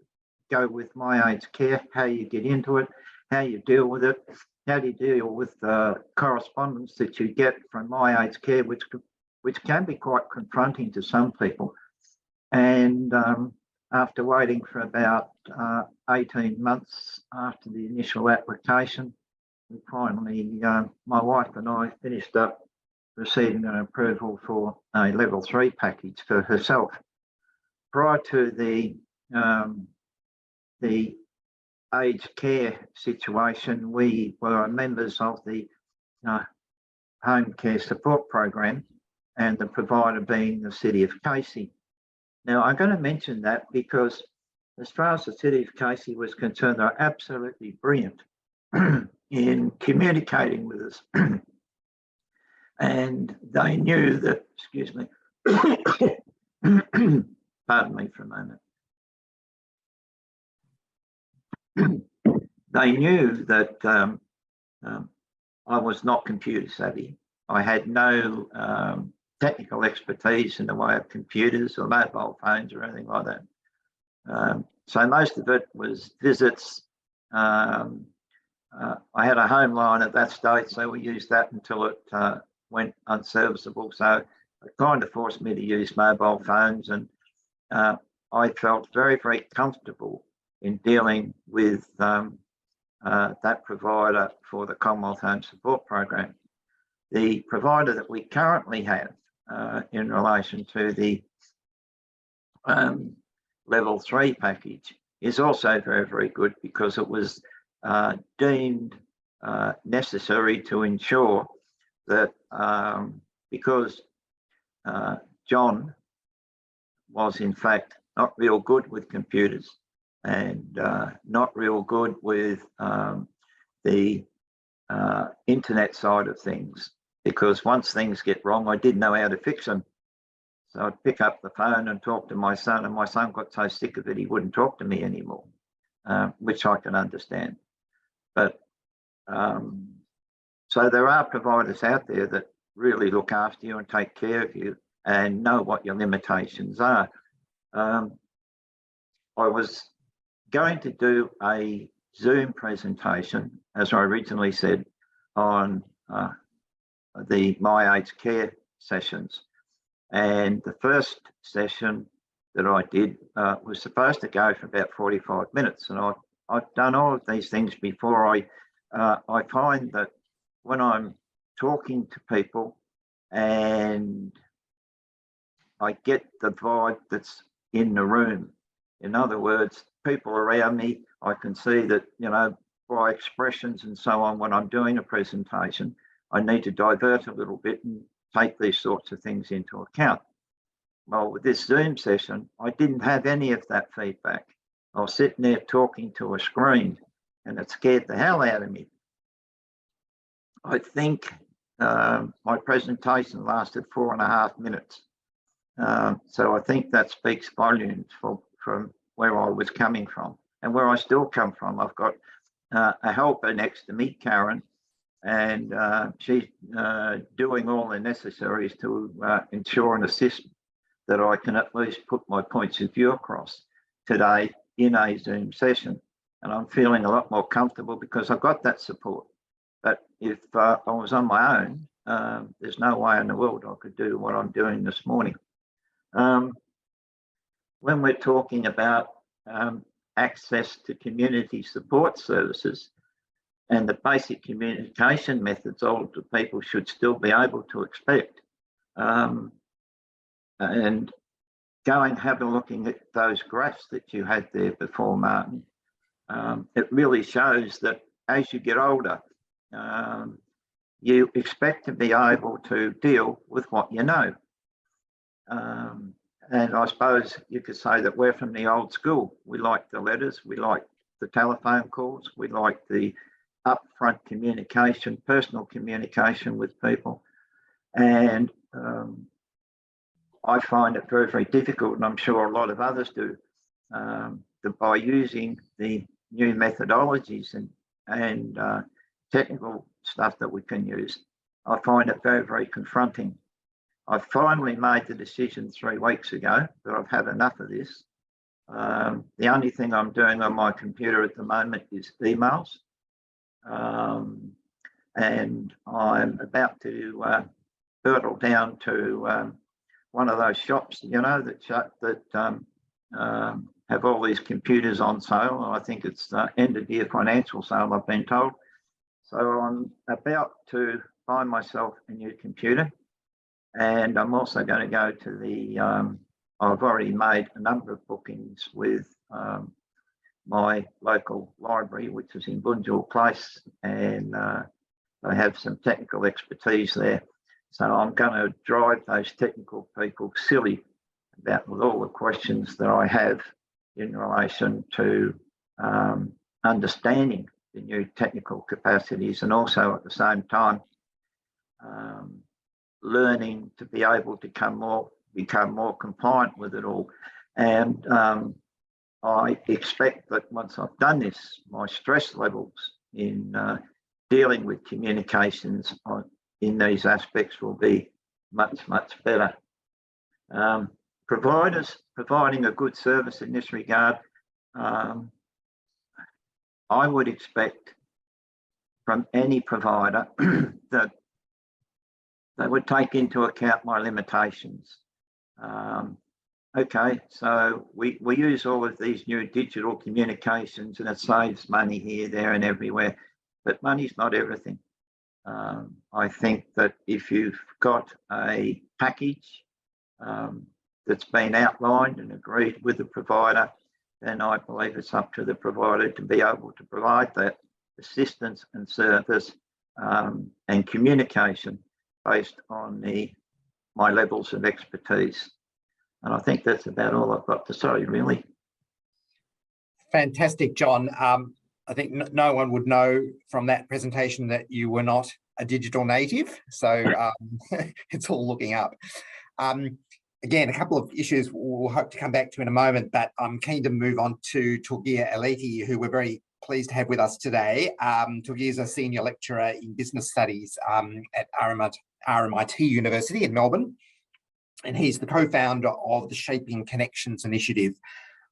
E: my aged care, how you get into it, how you deal with it, how do you deal with the correspondence that you get from my aged care, which can be quite confronting to some people. And after waiting for about 18 months after the initial application, we finally, my wife and I finished up receiving an approval for a level 3 package for herself. Prior to the aged care situation, we were members of the Home Care Support Program, and the provider being the City of Casey. Now, I'm going to mention that because as far as the City of Casey was concerned, they're absolutely brilliant in communicating with us. And they knew that, excuse me, pardon me for a moment. They knew that I was not computer savvy. I had no technical expertise in the way of computers or mobile phones or anything like that. So most of it was visits. I had a home line at that stage, so we used that until it went unserviceable. So it kind of forced me to use mobile phones, and I felt very, very comfortable in dealing with that provider for the Commonwealth Home Support Program. The provider that we currently have in relation to the level 3 package is also very, very good, because it was deemed necessary to ensure that because John was in fact not real good with computers and not real good with the internet side of things, because once things get wrong, I didn't know how to fix them. So I'd pick up the phone and talk to my son, and my son got so sick of it he wouldn't talk to me anymore, which I can understand. But so there are providers out there that really look after you and take care of you and know what your limitations are. I was going to do a Zoom presentation, as I originally said, on the My Aged Care sessions. And the first session that I did was supposed to go for about 45 minutes. And I've done all of these things before. I find that when I'm talking to people and I get the vibe that's in the room, in other words, people around me, I can see that, you know, by expressions and so on, when I'm doing a presentation, I need to divert a little bit and take these sorts of things into account. Well, with this Zoom session, I didn't have any of that feedback. I was sitting there talking to a screen, and it scared the hell out of me. I think my presentation lasted 4.5 minutes. So I think that speaks volumes from where I was coming from and where I still come from. I've got a helper next to me, Karen, and she's doing all the necessaries to ensure and assist that I can at least put my points of view across today in a Zoom session. And I'm feeling a lot more comfortable because I've got that support. But if I was on my own, there's no way in the world I could do what I'm doing this morning. When we're talking about access to community support services and the basic communication methods older people should still be able to expect, and going have a looking at those graphs that you had there before, Martin, it really shows that as you get older, you expect to be able to deal with what you know. And I suppose you could say that we're from the old school. We like the letters, we like the telephone calls, we like the upfront communication, personal communication with people. And I find it very, very difficult, and I'm sure a lot of others do, that by using the new methodologies and technical stuff that we can use, I find it very, very confronting. I finally made the decision 3 weeks ago that I've had enough of this. The only thing I'm doing on my computer at the moment is emails. And I'm about to hurtle down to one of those shops, you know, that have all these computers on sale. I think it's end of year financial sale, I've been told. So I'm about to buy myself a new computer, and I'm also going to go to the, I've already made a number of bookings with my local library, which is in Bunjil Place, and they have some technical expertise there. So I'm going to drive those technical people silly about with all the questions that I have in relation to understanding the new technical capacities, and also at the same time learning to be able to become more compliant with it all. And I expect that once I've done this, my stress levels in dealing with communications in these aspects will be much, much better. Providers providing a good service in this regard, I would expect from any provider that they would take into account my limitations. Okay, so we use all of these new digital communications and it saves money here, there and everywhere, but money's not everything. I think that if you've got a package that's been outlined and agreed with the provider, then I believe it's up to the provider to be able to provide that assistance and service and communication based on my levels of expertise. And I think that's about all I've got to say, really.
B: Fantastic, John. I think no one would know from that presentation that you were not a digital native, so it's all looking up. Again, a couple of issues we'll hope to come back to in a moment, but I'm keen to move on to Turgia Eliti, who we're very pleased to have with us today. Turgia is a senior lecturer in business studies at RMIT University in Melbourne, and he's the co-founder of the Shaping Connections initiative,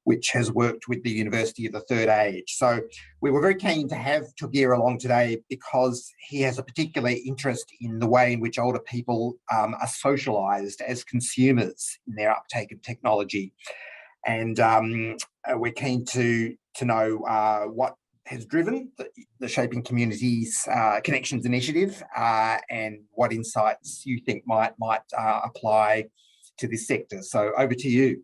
B: which has worked with the University of the Third Age. So we were very keen to have Turgia along today because he has a particular interest in the way in which older people are socialised as consumers in their uptake of technology. And we're keen to know what has driven the Shaping Communities Connections initiative and what insights you think might apply to this sector. So over to you.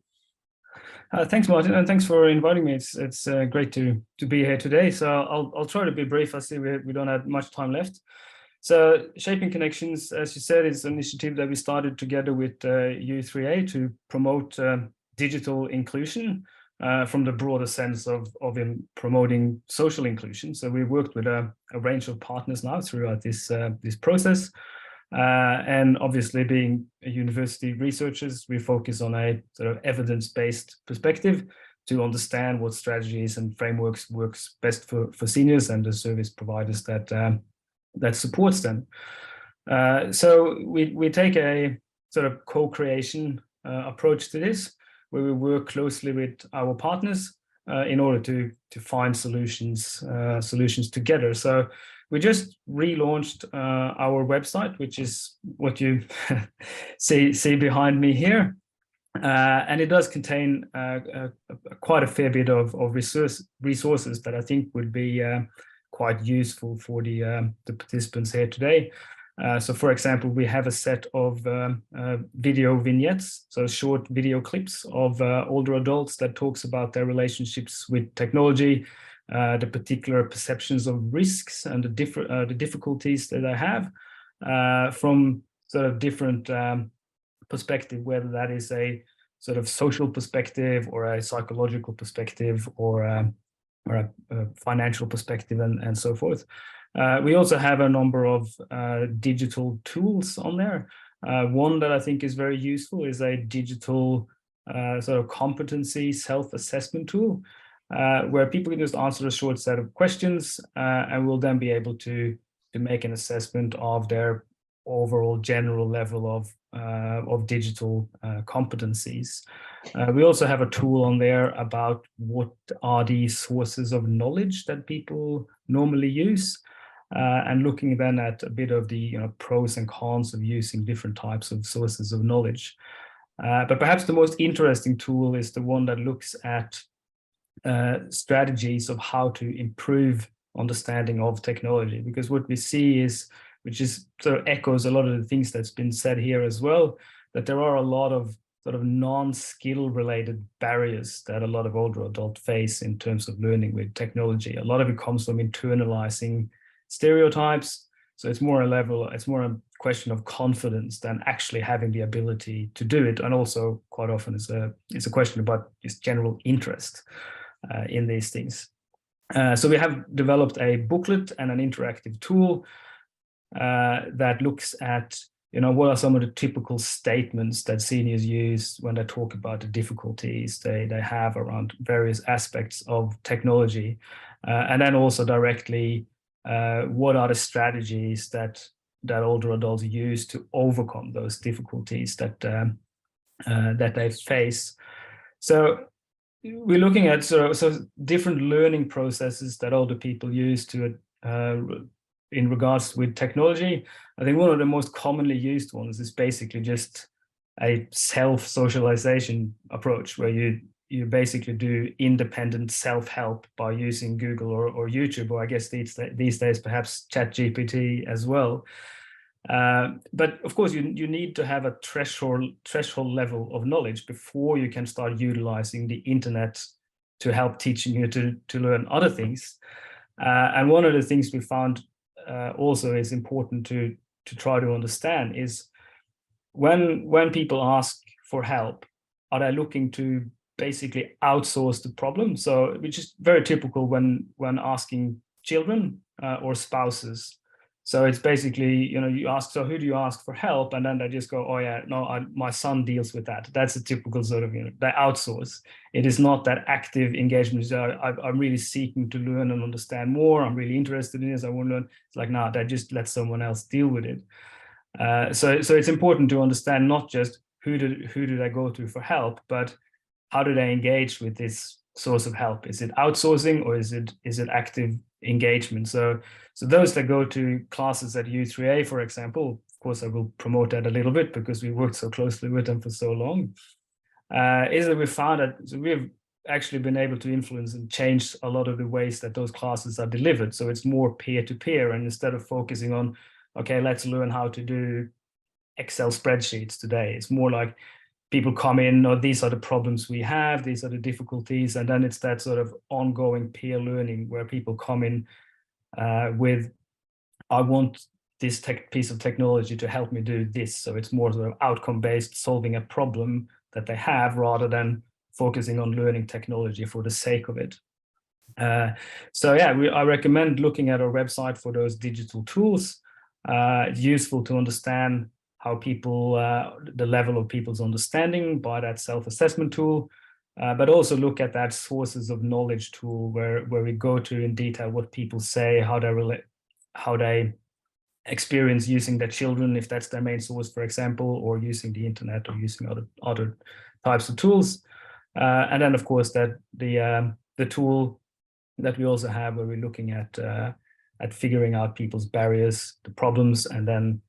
F: Thanks, Martin, and thanks for inviting me. It's great to be here today. So I'll try to be brief. I see we don't have much time left. So Shaping Connections, as you said, is an initiative that we started together with U3A to promote digital inclusion from the broader sense of promoting social inclusion. So we've worked with a range of partners now throughout this process. And obviously, being university researchers, we focus on a sort of evidence-based perspective to understand what strategies and frameworks works best for seniors and the service providers that supports them. So we take a sort of co-creation approach to this, where we work closely with our partners in order to find solutions together. So we just relaunched our website, which is what you see behind me here, and it does contain quite a fair bit of resources that I think would be quite useful for the participants here today. So, for example, we have a set of video vignettes, so short video clips of older adults that talks about their relationships with technology, the particular perceptions of risks and the difficulties that they have from sort of different perspective, whether that is a sort of social perspective or a psychological perspective or a financial perspective and so forth. We also have a number of digital tools on there. One that I think is very useful is a digital sort of competency self-assessment tool, where people can just answer a short set of questions and will then be able to make an assessment of their overall general level of digital competencies. We also have a tool on there about what are the sources of knowledge that people normally use, and looking then at a bit of the pros and cons of using different types of sources of knowledge. But perhaps the most interesting tool is the one that looks at strategies of how to improve understanding of technology, because what we see is, which is sort of echoes a lot of the things that's been said here as well, that there are a lot of sort of non-skill related barriers that a lot of older adults face in terms of learning with technology. A lot of it comes from internalizing stereotypes. So it's more a question of confidence than actually having the ability to do it. And also quite often it's a question about just general interest in these things. So we have developed a booklet and an interactive tool that looks at what are some of the typical statements that seniors use when they talk about the difficulties they have around various aspects of technology, and then also directly what are the strategies that older adults use to overcome those difficulties that they face. So we're looking at so different learning processes that older people use to in regards with technology. I think one of the most commonly used ones is basically just a self-socialization approach, where you basically do independent self-help by using Google or YouTube, or I guess these days perhaps ChatGPT as well. But of course, you need to have a threshold level of knowledge before you can start utilizing the internet to help teaching you to learn other things. And one of the things we found also is important to try to understand is when people ask for help, are they looking to basically outsource the problem? So, which is very typical when asking children or spouses. So it's basically, you ask, so who do you ask for help? And then they just go, oh yeah, no, my son deals with that. That's a typical sort of, they outsource. It is not that active engagement. So I'm really seeking to learn and understand more. I'm really interested in this. I want to learn. It's like, no, they just let someone else deal with it. So it's important to understand not just who do they go to for help, but how do they engage with this source of help? Is it outsourcing or is it active engagement? So those that go to classes at U3A, for example, of course, I will promote that a little bit because we worked so closely with them for so long, is that we found that we've actually been able to influence and change a lot of the ways that those classes are delivered. So it's more peer-to-peer, and instead of focusing on, okay, let's learn how to do Excel spreadsheets today, it's more like people come in, or these are the problems we have, these are the difficulties, and then it's that sort of ongoing peer learning where people come in with, I want this piece of technology to help me do this. So it's more sort of outcome-based, solving a problem that they have rather than focusing on learning technology for the sake of it. So yeah, I recommend looking at our website for those digital tools. It's useful to understand how people, the level of people's understanding by that self-assessment tool, but also look at that sources of knowledge tool where we go to in detail what people say, how they experience using their children, if that's their main source, for example, or using the internet or using other types of tools. And then of course that the tool that we also have where we're looking at figuring out people's barriers, the problems, and then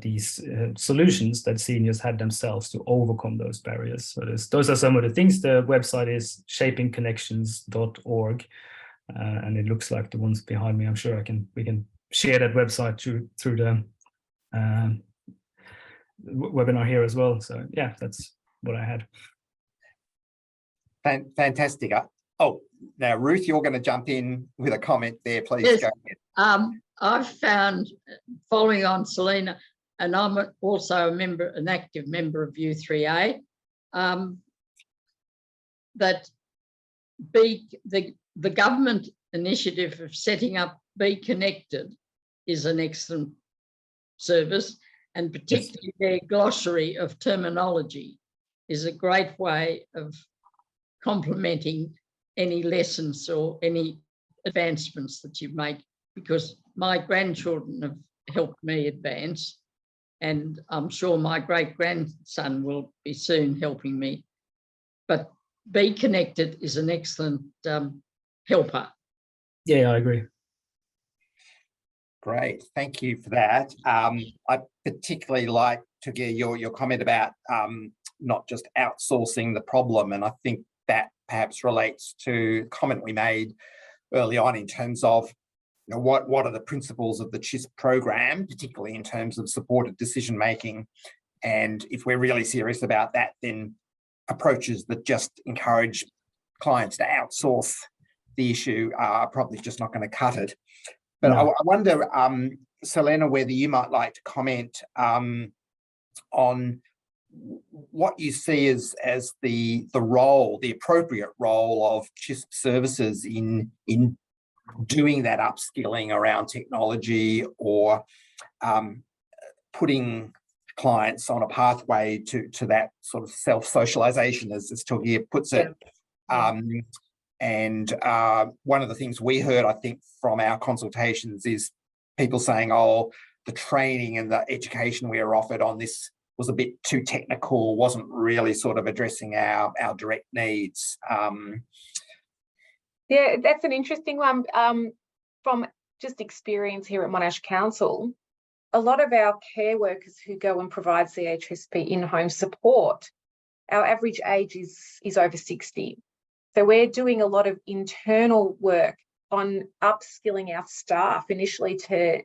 F: these solutions that seniors had themselves to overcome those barriers. So those are some of the things. The website is shapingconnections.org, and it looks like the ones behind me. I'm sure we can share that website through the webinar here as well. So yeah, that's what I had.
B: Fantastic. Oh, now Ruth, you're going to jump in with a comment there, please.
D: Yes.
B: Go ahead.
D: I've found, following on Sallenna, and I'm also an active member of U3A, that the government initiative of setting up Be Connected is an excellent service, and particularly their glossary of terminology is a great way of complementing any lessons or any advancements that you make, because my grandchildren have helped me advance, and I'm sure my great-grandson will be soon helping me. But Be Connected is an excellent helper.
F: Yeah, I agree.
B: Great, thank you for that. I particularly like to hear your comment about not just outsourcing the problem, and I think that perhaps relates to the comment we made early on in terms of, you know, what are the principles of the CHSP program, particularly in terms of supported decision making, and if we're really serious about that, then approaches that just encourage clients to outsource the issue are probably just not going to cut it. But no. I wonder, Sallenna, whether you might like to comment on what you see as the role, the appropriate role of CHSP services in doing that upskilling around technology, or putting clients on a pathway to that sort of self-socialization, as Tilgia puts it. Yeah. And one of the things we heard, I think, from our consultations is people saying, oh, the training and the education we were offered on this was a bit too technical, wasn't really sort of addressing our direct needs.
C: Yeah, that's an interesting one. From just experience here at Monash Council, a lot of our care workers who go and provide CHSP in-home support, our average age is over 60. So we're doing a lot of internal work on upskilling our staff initially to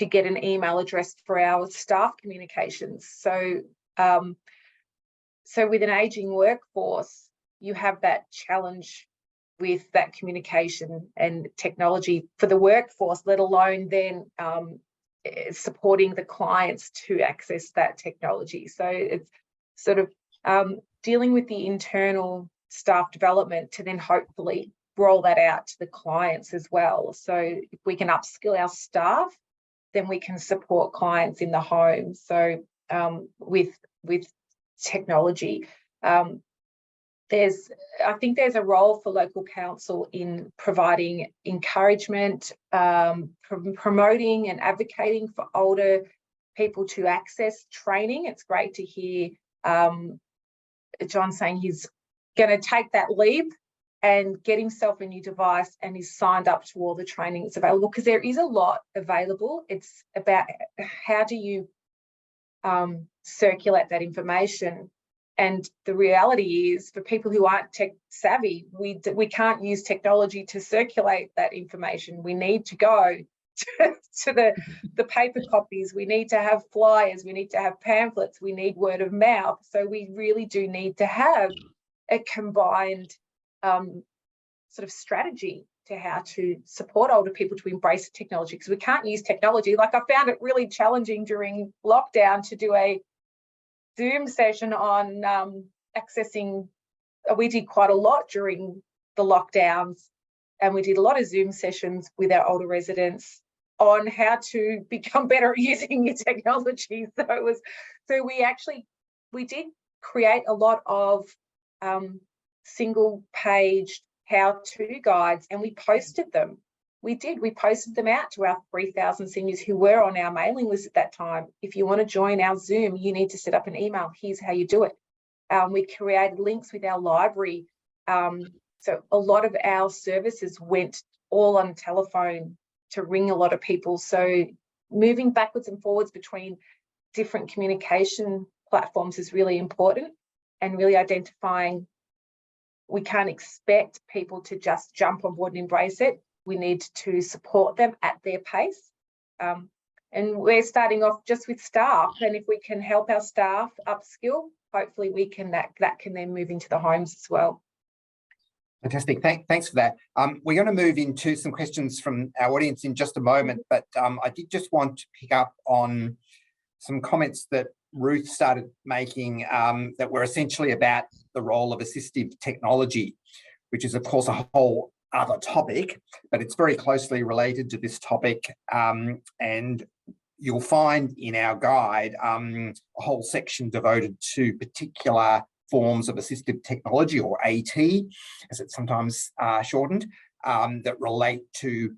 C: get an email address for our staff communications. So, so with an aging workforce, you have that challenge with that communication and technology for the workforce, let alone then supporting the clients to access that technology. So it's sort of dealing with the internal staff development to then hopefully roll that out to the clients as well. So if we can upskill our staff, then we can support clients in the home. So with technology, I think there's a role for local council in providing encouragement, promoting and advocating for older people to access training. It's great to hear John saying he's going to take that leap and get himself a new device, and he's signed up to all the training that's available, because there is a lot available. It's about how do you circulate that information. And the reality is, for people who aren't tech savvy, we can't use technology to circulate that information. We need to go to the paper copies. We need to have flyers. We need to have pamphlets. We need word of mouth. So we really do need to have a combined sort of strategy to how to support older people to embrace technology, because we can't use technology. Like, I found it really challenging during lockdown to do a Zoom session on accessing. We did quite a lot during the lockdowns, and we did a lot of Zoom sessions with our older residents on how to become better at using your technology. So we did create a lot of single page how-to guides, and we posted them. We posted them out to our 3,000 seniors who were on our mailing list at that time. If you want to join our Zoom, you need to set up an email. Here's how you do it. We created links with our library. So a lot of our services went all on telephone to ring a lot of people. So moving backwards and forwards between different communication platforms is really important, and really identifying we can't expect people to just jump on board and embrace it. We need to support them at their pace. And we're starting off just with staff. And if we can help our staff upskill, hopefully we can that can then move into the homes as well.
B: Fantastic. Thanks for that. We're going to move into some questions from our audience in just a moment, but I did just want to pick up on some comments that Ruth started making that were essentially about the role of assistive technology, which is, of course, a whole other topic, but it's very closely related to this topic. And you'll find in our guide a whole section devoted to particular forms of assistive technology, or AT, as it's sometimes shortened, that relate to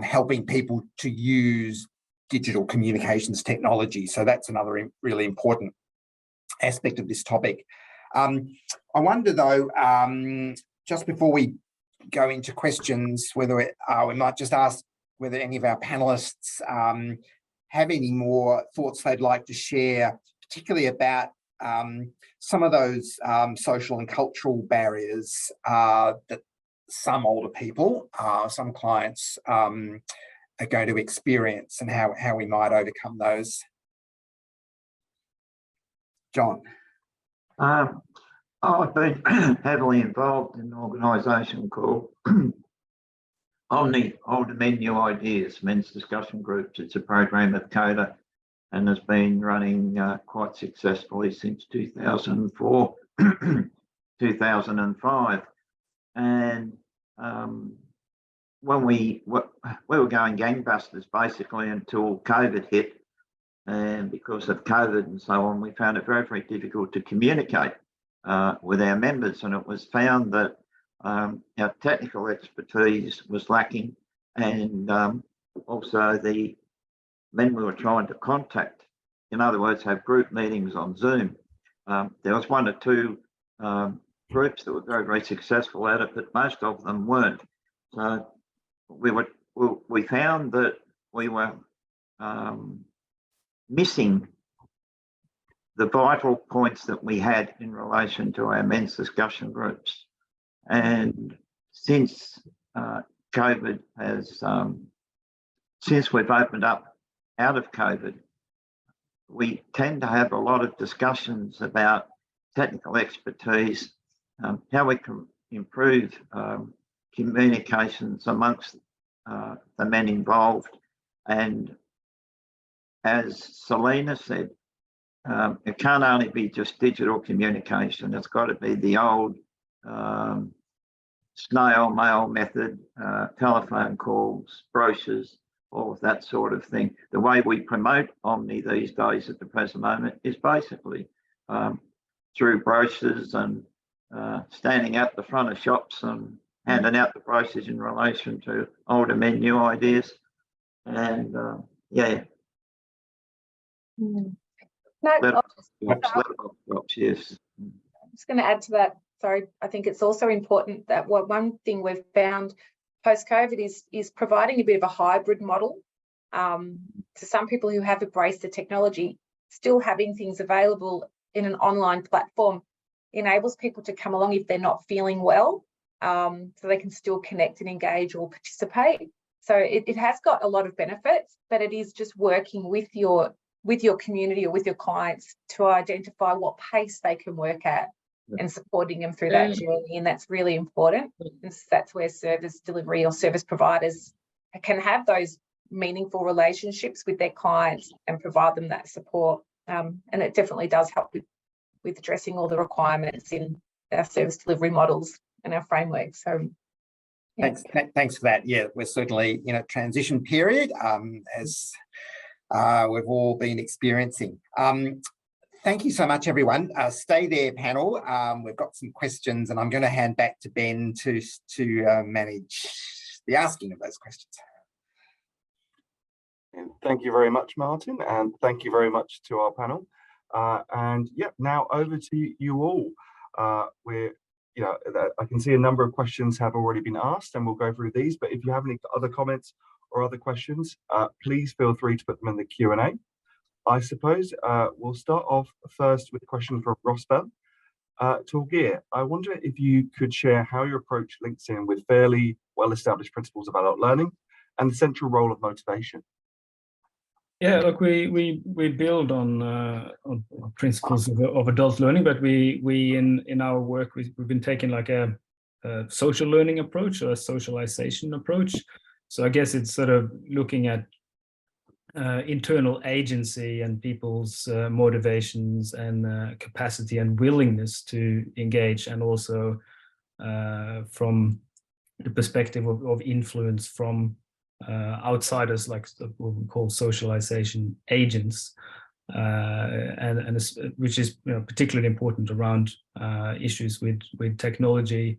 B: helping people to use digital communications technology. So that's another really important aspect of this topic. I wonder, though, just before we go into questions, whether we might just ask whether any of our panelists have any more thoughts they'd like to share, particularly about some of those social and cultural barriers that some older people, some clients are going to experience, and how we might overcome those. John.
E: I've been heavily involved in an organisation called Omni Older Men New Ideas Men's Discussion Groups. It's a program at COTA and has been running quite successfully since 2004, 2005. And when we were going gangbusters basically until COVID hit, and because of COVID and so on, we found it very, very difficult to communicate with our members, and it was found that our technical expertise was lacking, and also the men we were trying to contact, in other words, have group meetings on Zoom. There was one or two groups that were very, very successful at it, but most of them weren't. So we found that we were missing the vital points that we had in relation to our men's discussion groups. And since COVID has, since we've opened up out of COVID, we tend to have a lot of discussions about technical expertise, how we can improve communications amongst the men involved. And as Sallenna said, it can't only be just digital communication, it's got to be the old snail mail method, telephone calls, brochures, all of that sort of thing. The way we promote Omni these days at the present moment is basically through brochures and standing at the front of shops and handing out the brochures in relation to older men new ideas. And yeah.
C: No,
E: yes.
C: I'm just going to add to that. Sorry, I think it's also important that one thing we've found post-COVID is providing a bit of a hybrid model to some people who have embraced the technology. Still having things available in an online platform enables people to come along if they're not feeling well, so they can still connect and engage or participate. So it has got a lot of benefits, but it is just working with your community or with your clients to identify what pace they can work at and supporting them through that journey. And that's really important. And that's where service delivery or service providers can have those meaningful relationships with their clients and provide them that support. And it definitely does help with addressing all the requirements in our service delivery models and our framework. So yeah.
B: Thanks for that. Yeah, we're certainly in a transition period, as we've all been experiencing. Thank you so much, everyone. Stay there, panel. We've got some questions, and I'm going to hand back to Ben to manage the asking of those questions.
A: And thank you very much, Martin, and thank you very much to our panel. And yeah, now over to you all. I can see a number of questions have already been asked, and we'll go through these. But if you have any other comments or other questions, please feel free to put them in the Q&A. I suppose we'll start off first with a question from Rosbell. Torgeir, I wonder if you could share how your approach links in with fairly well-established principles of adult learning and the central role of motivation.
F: Yeah, look, we build on principles of adult learning, but we in our work we've been taking like a social learning approach or a socialization approach. So I guess it's sort of looking at internal agency and people's motivations and capacity and willingness to engage, and also from the perspective of influence from outsiders, like what we call socialization agents, which is particularly important around issues with technology,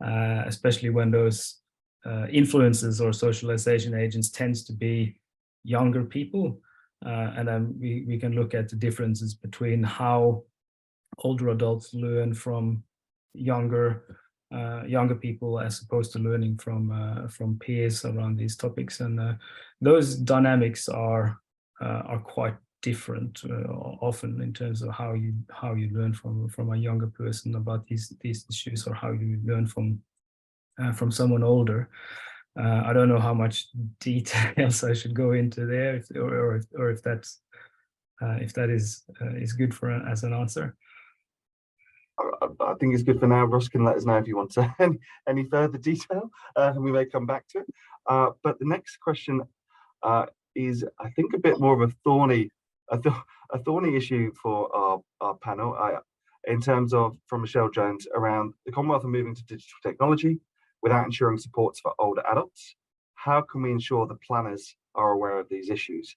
F: especially when those influencers or socialization agents tends to be younger people, and then we can look at the differences between how older adults learn from younger people as opposed to learning from peers around these topics, and those dynamics are quite different often in terms of how you learn from a younger person about these issues, or how you learn from someone older. I don't know how much details I should go into there, or if that is good for as an answer.
A: I think it's good for now. Ross can let us know if you want to any further detail, and we may come back to it. But the next question is, I think, a bit more of a thorny issue for our panel, in terms of, from Michelle Jones, around the Commonwealth are moving to digital technology without ensuring supports for older adults. How can we ensure the planners are aware of these issues?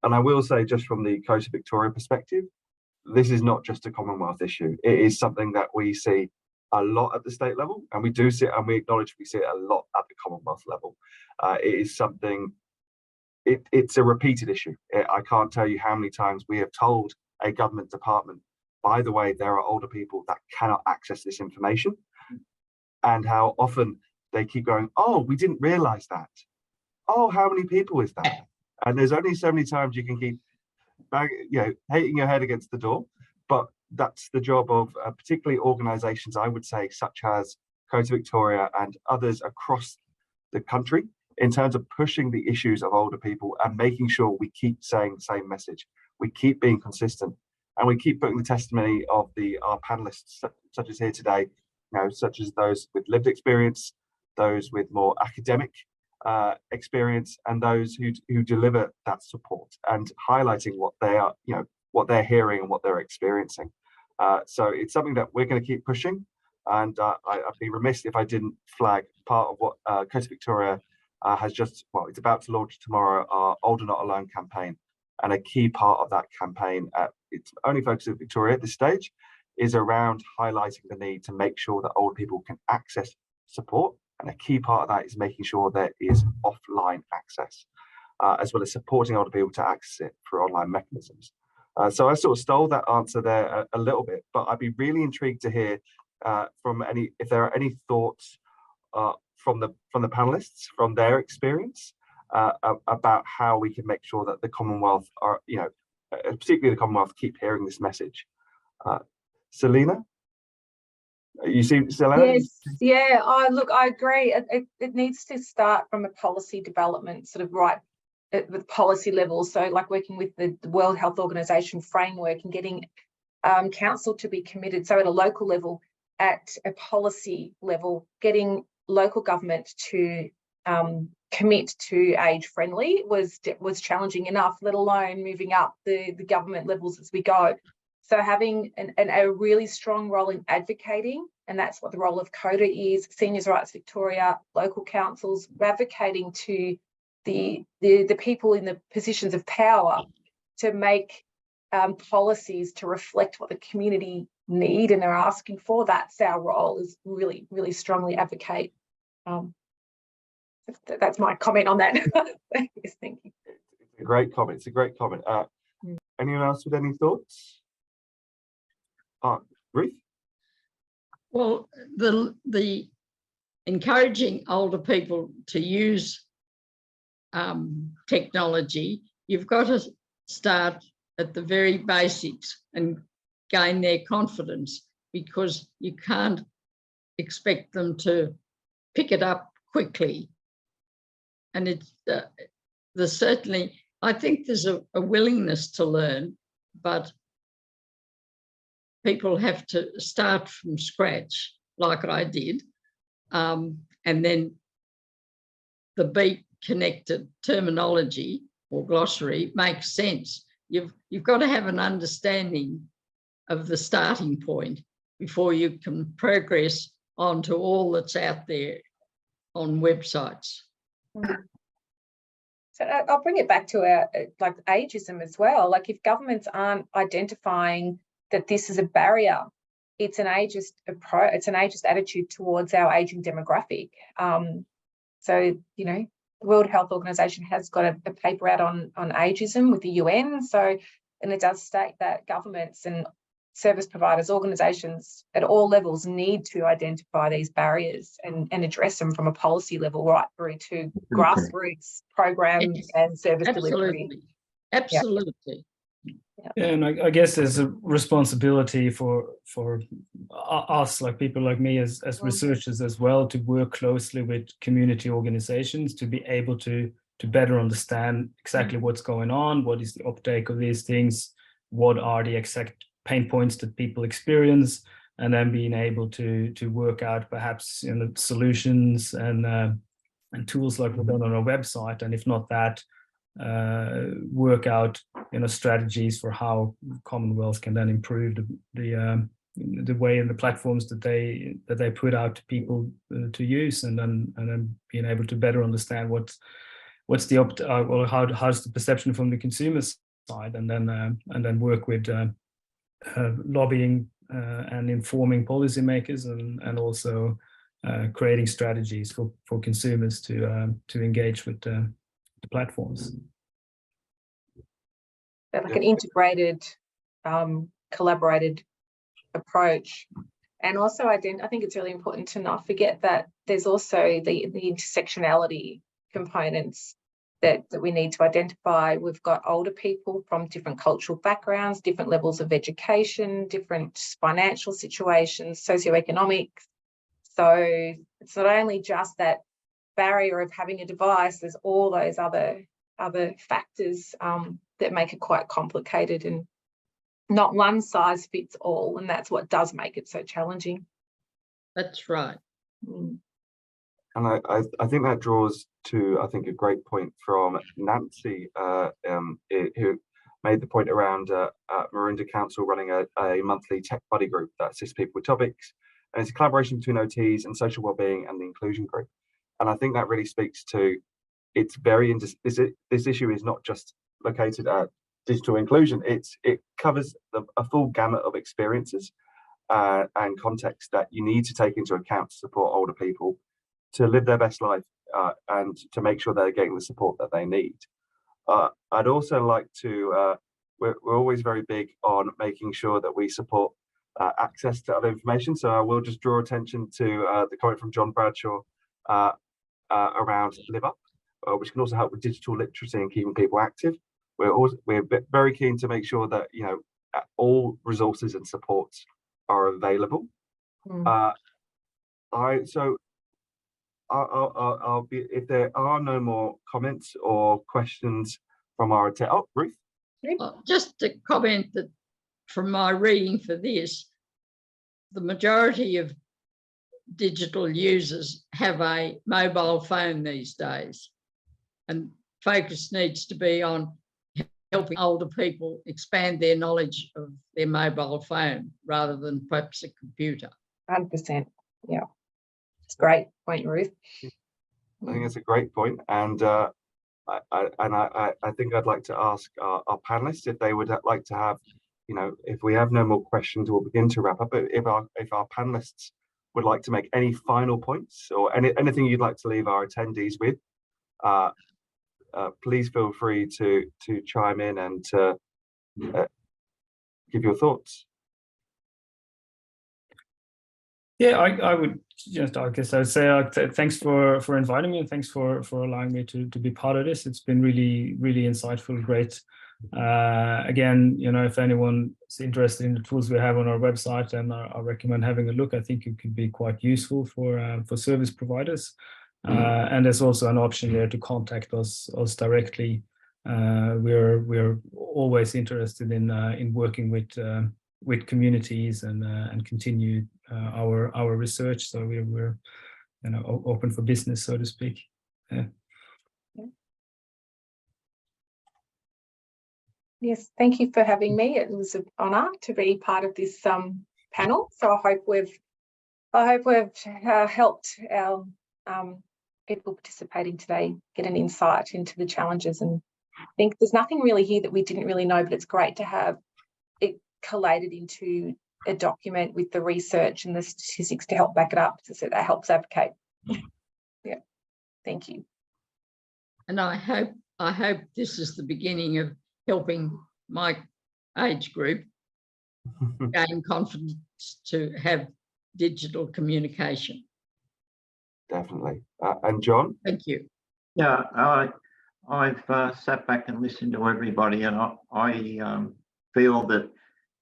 A: And I will say, just from the COTA Victoria perspective, this is not just a Commonwealth issue. It is something that we see a lot at the state level, and we do see it, and we acknowledge we see it a lot at the Commonwealth level. It is something, it's a repeated issue. I can't tell you how many times we have told a government department, by the way, there are older people that cannot access this information, and how often they keep going, oh, we didn't realise that. Oh, how many people is that? And there's only so many times you can keep hitting your head against the door, but that's the job of particularly organisations, I would say, such as COTA Victoria and others across the country, in terms of pushing the issues of older people and making sure we keep saying the same message, we keep being consistent, and we keep putting the testimony of our panelists, such as here today, such as those with lived experience, those with more academic experience, and those who deliver that support and highlighting what they are, what they're hearing and what they're experiencing. So it's something that we're going to keep pushing, and I'd be remiss if I didn't flag part of what COTA Victoria has just, it's about to launch tomorrow, our Older Not Alone campaign. And a key part of that campaign, it's only focused in Victoria at this stage, is around highlighting the need to make sure that older people can access support. And a key part of that is making sure there is offline access, as well as supporting older people to access it through online mechanisms. So I sort of stole that answer there a little bit, but I'd be really intrigued to hear if there are any thoughts from the panelists, from their experience, about how we can make sure that the Commonwealth are, particularly the Commonwealth, keep hearing this message. Sallenna? You see, Sallenna?
C: Yes, yeah. Look, I agree. It needs to start from a policy development, sort of right at the policy level. So, like working with the World Health Organization framework and getting council to be committed. So, at a local level, at a policy level, getting local government to commit to age friendly was challenging enough, let alone moving up the government levels as we go. So having a really strong role in advocating, and that's what the role of COTA is, Seniors Rights Victoria, local councils, advocating to the people in the positions of power to make policies to reflect what the community need and are asking for. That's our role, is really, really strongly advocate. That's my comment on that. Yes, thank you.
A: It's a great comment. It's a great comment. Anyone else with any thoughts? Ruth?
D: Well, the encouraging older people to use technology, you've got to start at the very basics and gain their confidence, because you can't expect them to pick it up quickly. And it's there's certainly, I think there's a willingness to learn, but people have to start from scratch, like I did, and then the beat connected terminology or glossary makes sense. You've got to have an understanding of the starting point before you can progress onto all that's out there on websites.
C: So I'll bring it back to our like ageism as well. Like if governments aren't identifying that this is a barrier, it's an ageist approach, it's an ageist attitude towards our aging demographic. So, you know, the World Health Organization has got a paper out on ageism with the UN. So, and it does state that governments and service providers, organisations at all levels need to identify these barriers and address them from a policy level right through to grassroots programs and service delivery.
D: Absolutely.
F: Yeah, and I guess there's a responsibility for us, like people like me as researchers as well, to work closely with community organizations to be able to better understand exactly what's going on, what is the uptake of these things, what are the exact pain points that people experience, and then being able to work out perhaps, you know, solutions and tools like we've done on our website, and if not that, work out, you know, strategies for how Commonwealth can then improve the way and the platforms that they put out to people to use, and then being able to better understand what's the or how's the perception from the consumer side, and then work with lobbying and informing policymakers, and also creating strategies for consumers to engage with the platforms.
C: Like an integrated, collaborated approach. And also, I think it's really important to not forget that there's also the intersectionality components that we need to identify. We've got older people from different cultural backgrounds, different levels of education, different financial situations, socioeconomic. So it's not only just that barrier of having a device, there's all those other factors that make it quite complicated, and not one size fits all, and that's what does make it so challenging.
D: That's right.
C: Mm.
A: And I think that draws to, I think, a great point from Nancy, who made the point around Monash Council running a monthly tech buddy group that assists people with topics, and it's a collaboration between OTs and social wellbeing and the inclusion group. And I think that really speaks to, it's very, this issue is not just located at digital inclusion, it covers a full gamut of experiences and context that you need to take into account to support older people to live their best life and to make sure they're getting the support that they need. I'd also like to, we're always very big on making sure that we support access to other information. So I will just draw attention to the comment from John Bradshaw around Live Up, which can also help with digital literacy and keeping people active. We're very keen to make sure that, you know, all resources and supports are available.
C: Mm.
A: I'll be, if there are no more comments or questions from our Ruth.
D: Just to comment that from my reading for this, the majority of digital users have a mobile phone these days, and focus needs to be on helping older people expand their knowledge of their mobile phone rather than perhaps a computer.
C: 100%. Yeah, it's a great point, Ruth.
A: I think it's a great point, and I think I'd like to ask our panelists if they would like to have, you know, if we have no more questions, we'll begin to wrap up. But if our panelists would like to make any final points or anything you'd like to leave our attendees with, please feel free to chime in and to give your thoughts.
F: Yeah, I would just, I guess I would say thanks for inviting me, and thanks for allowing me to be part of this. It's been really, really insightful, great. Again, you know, if anyone is interested in the tools we have on our website, then I recommend having a look. I think it could be quite useful for service providers. And there's also an option there to contact us directly. We're always interested in working with communities and continue our research. So we're open for business, so to speak. Yeah.
C: Yes, thank you for having me. It was an honour to be part of this panel. So I hope we've helped our people participating today get an insight into the challenges. And I think there's nothing really here that we didn't really know, but it's great to have it collated into a document with the research and the statistics to help back it up, so that helps advocate. Yeah, thank you.
D: And I hope this is the beginning of helping my age group gain confidence to have digital communication.
A: Definitely. And John?
D: Thank you.
E: Yeah, I've sat back and listened to everybody, and I feel that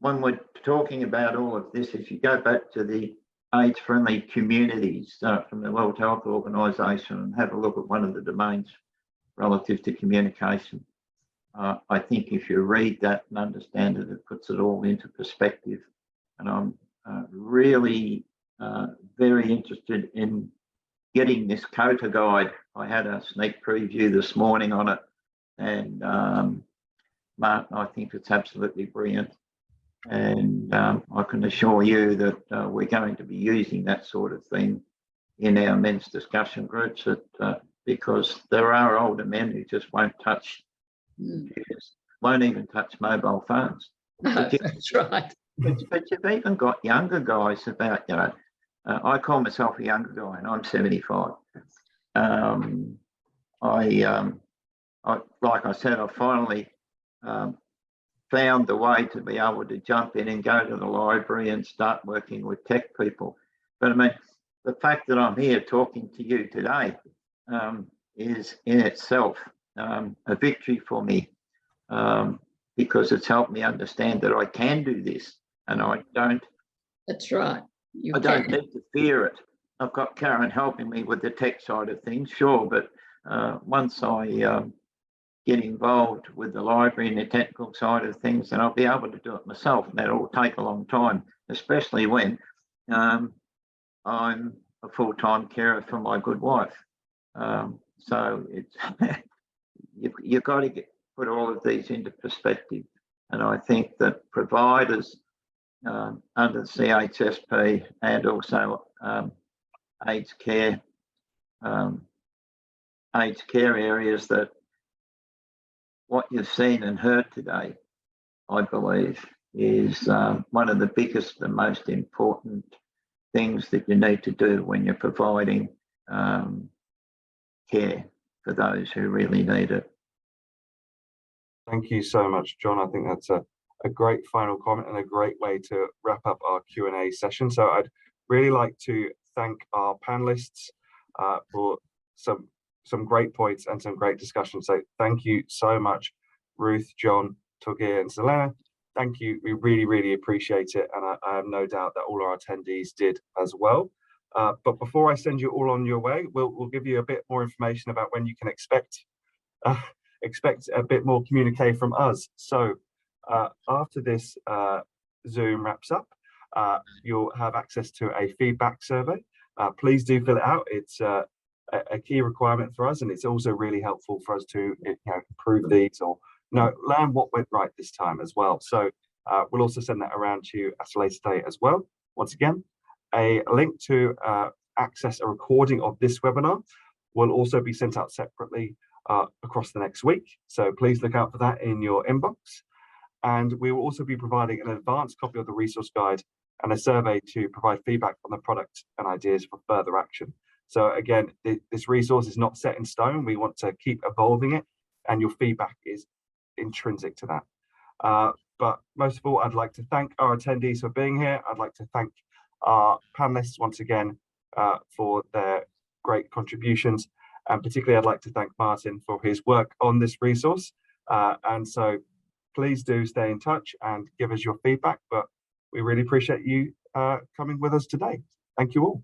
E: when we're talking about all of this, if you go back to the age-friendly communities from the World Health Organization and have a look at one of the domains relative to communication, I think if you read that and understand it, it puts it all into perspective. And I'm really very interested in getting this COTA guide. I had a sneak preview this morning on it, and Martin, I think it's absolutely brilliant. And I can assure you that we're going to be using that sort of thing in our men's discussion groups, because there are older men who just won't touch computers, won't even touch mobile phones.
D: That's right.
E: But you've even got younger guys about, I call myself a younger guy and I'm 75. Like I said, I finally found the way to be able to jump in and go to the library and start working with tech people. But I mean, the fact that I'm here talking to you today is in itself a victory for me, because it's helped me understand that I can do this, and I don't.
D: That's right.
E: I don't need to fear it. I've got Karen helping me with the tech side of things, sure, but once I get involved with the library and the technical side of things, then I'll be able to do it myself, and that'll take a long time, especially when I'm a full-time carer for my good wife. So it's you've got to put all of these into perspective, and I think that providers under the CHSP and also aged care areas, that what you've seen and heard today, I believe, is one of the biggest and most important things that you need to do when you're providing care for those who really need it.
A: Thank you so much, John. I think that's a great final comment and a great way to wrap up our Q&A session. So I'd really like to thank our panelists for some great points and some great discussion. So thank you so much, Ruth, John, Tugir and Sallenna. Thank you. We really, really appreciate it. And I have no doubt that all our attendees did as well. But before I send you all on your way, we'll give you a bit more information about when you can expect a bit more communique from us. So after this Zoom wraps up, you'll have access to a feedback survey. Please do fill it out. It's a key requirement for us, and it's also really helpful for us to improve these or learn what went right this time as well. So we'll also send that around to you at a later date as well. Once again, a link to access a recording of this webinar will also be sent out separately across the next week. So please look out for that in your inbox. And we will also be providing an advanced copy of the resource guide and a survey to provide feedback on the product and ideas for further action. So again, this resource is not set in stone. We want to keep evolving it, and your feedback is intrinsic to that. But most of all, I'd like to thank our attendees for being here. I'd like to thank our panelists once again for their great contributions. And particularly, I'd like to thank Martin for his work on this resource. And so please do stay in touch and give us your feedback. But we really appreciate you coming with us today. Thank you all.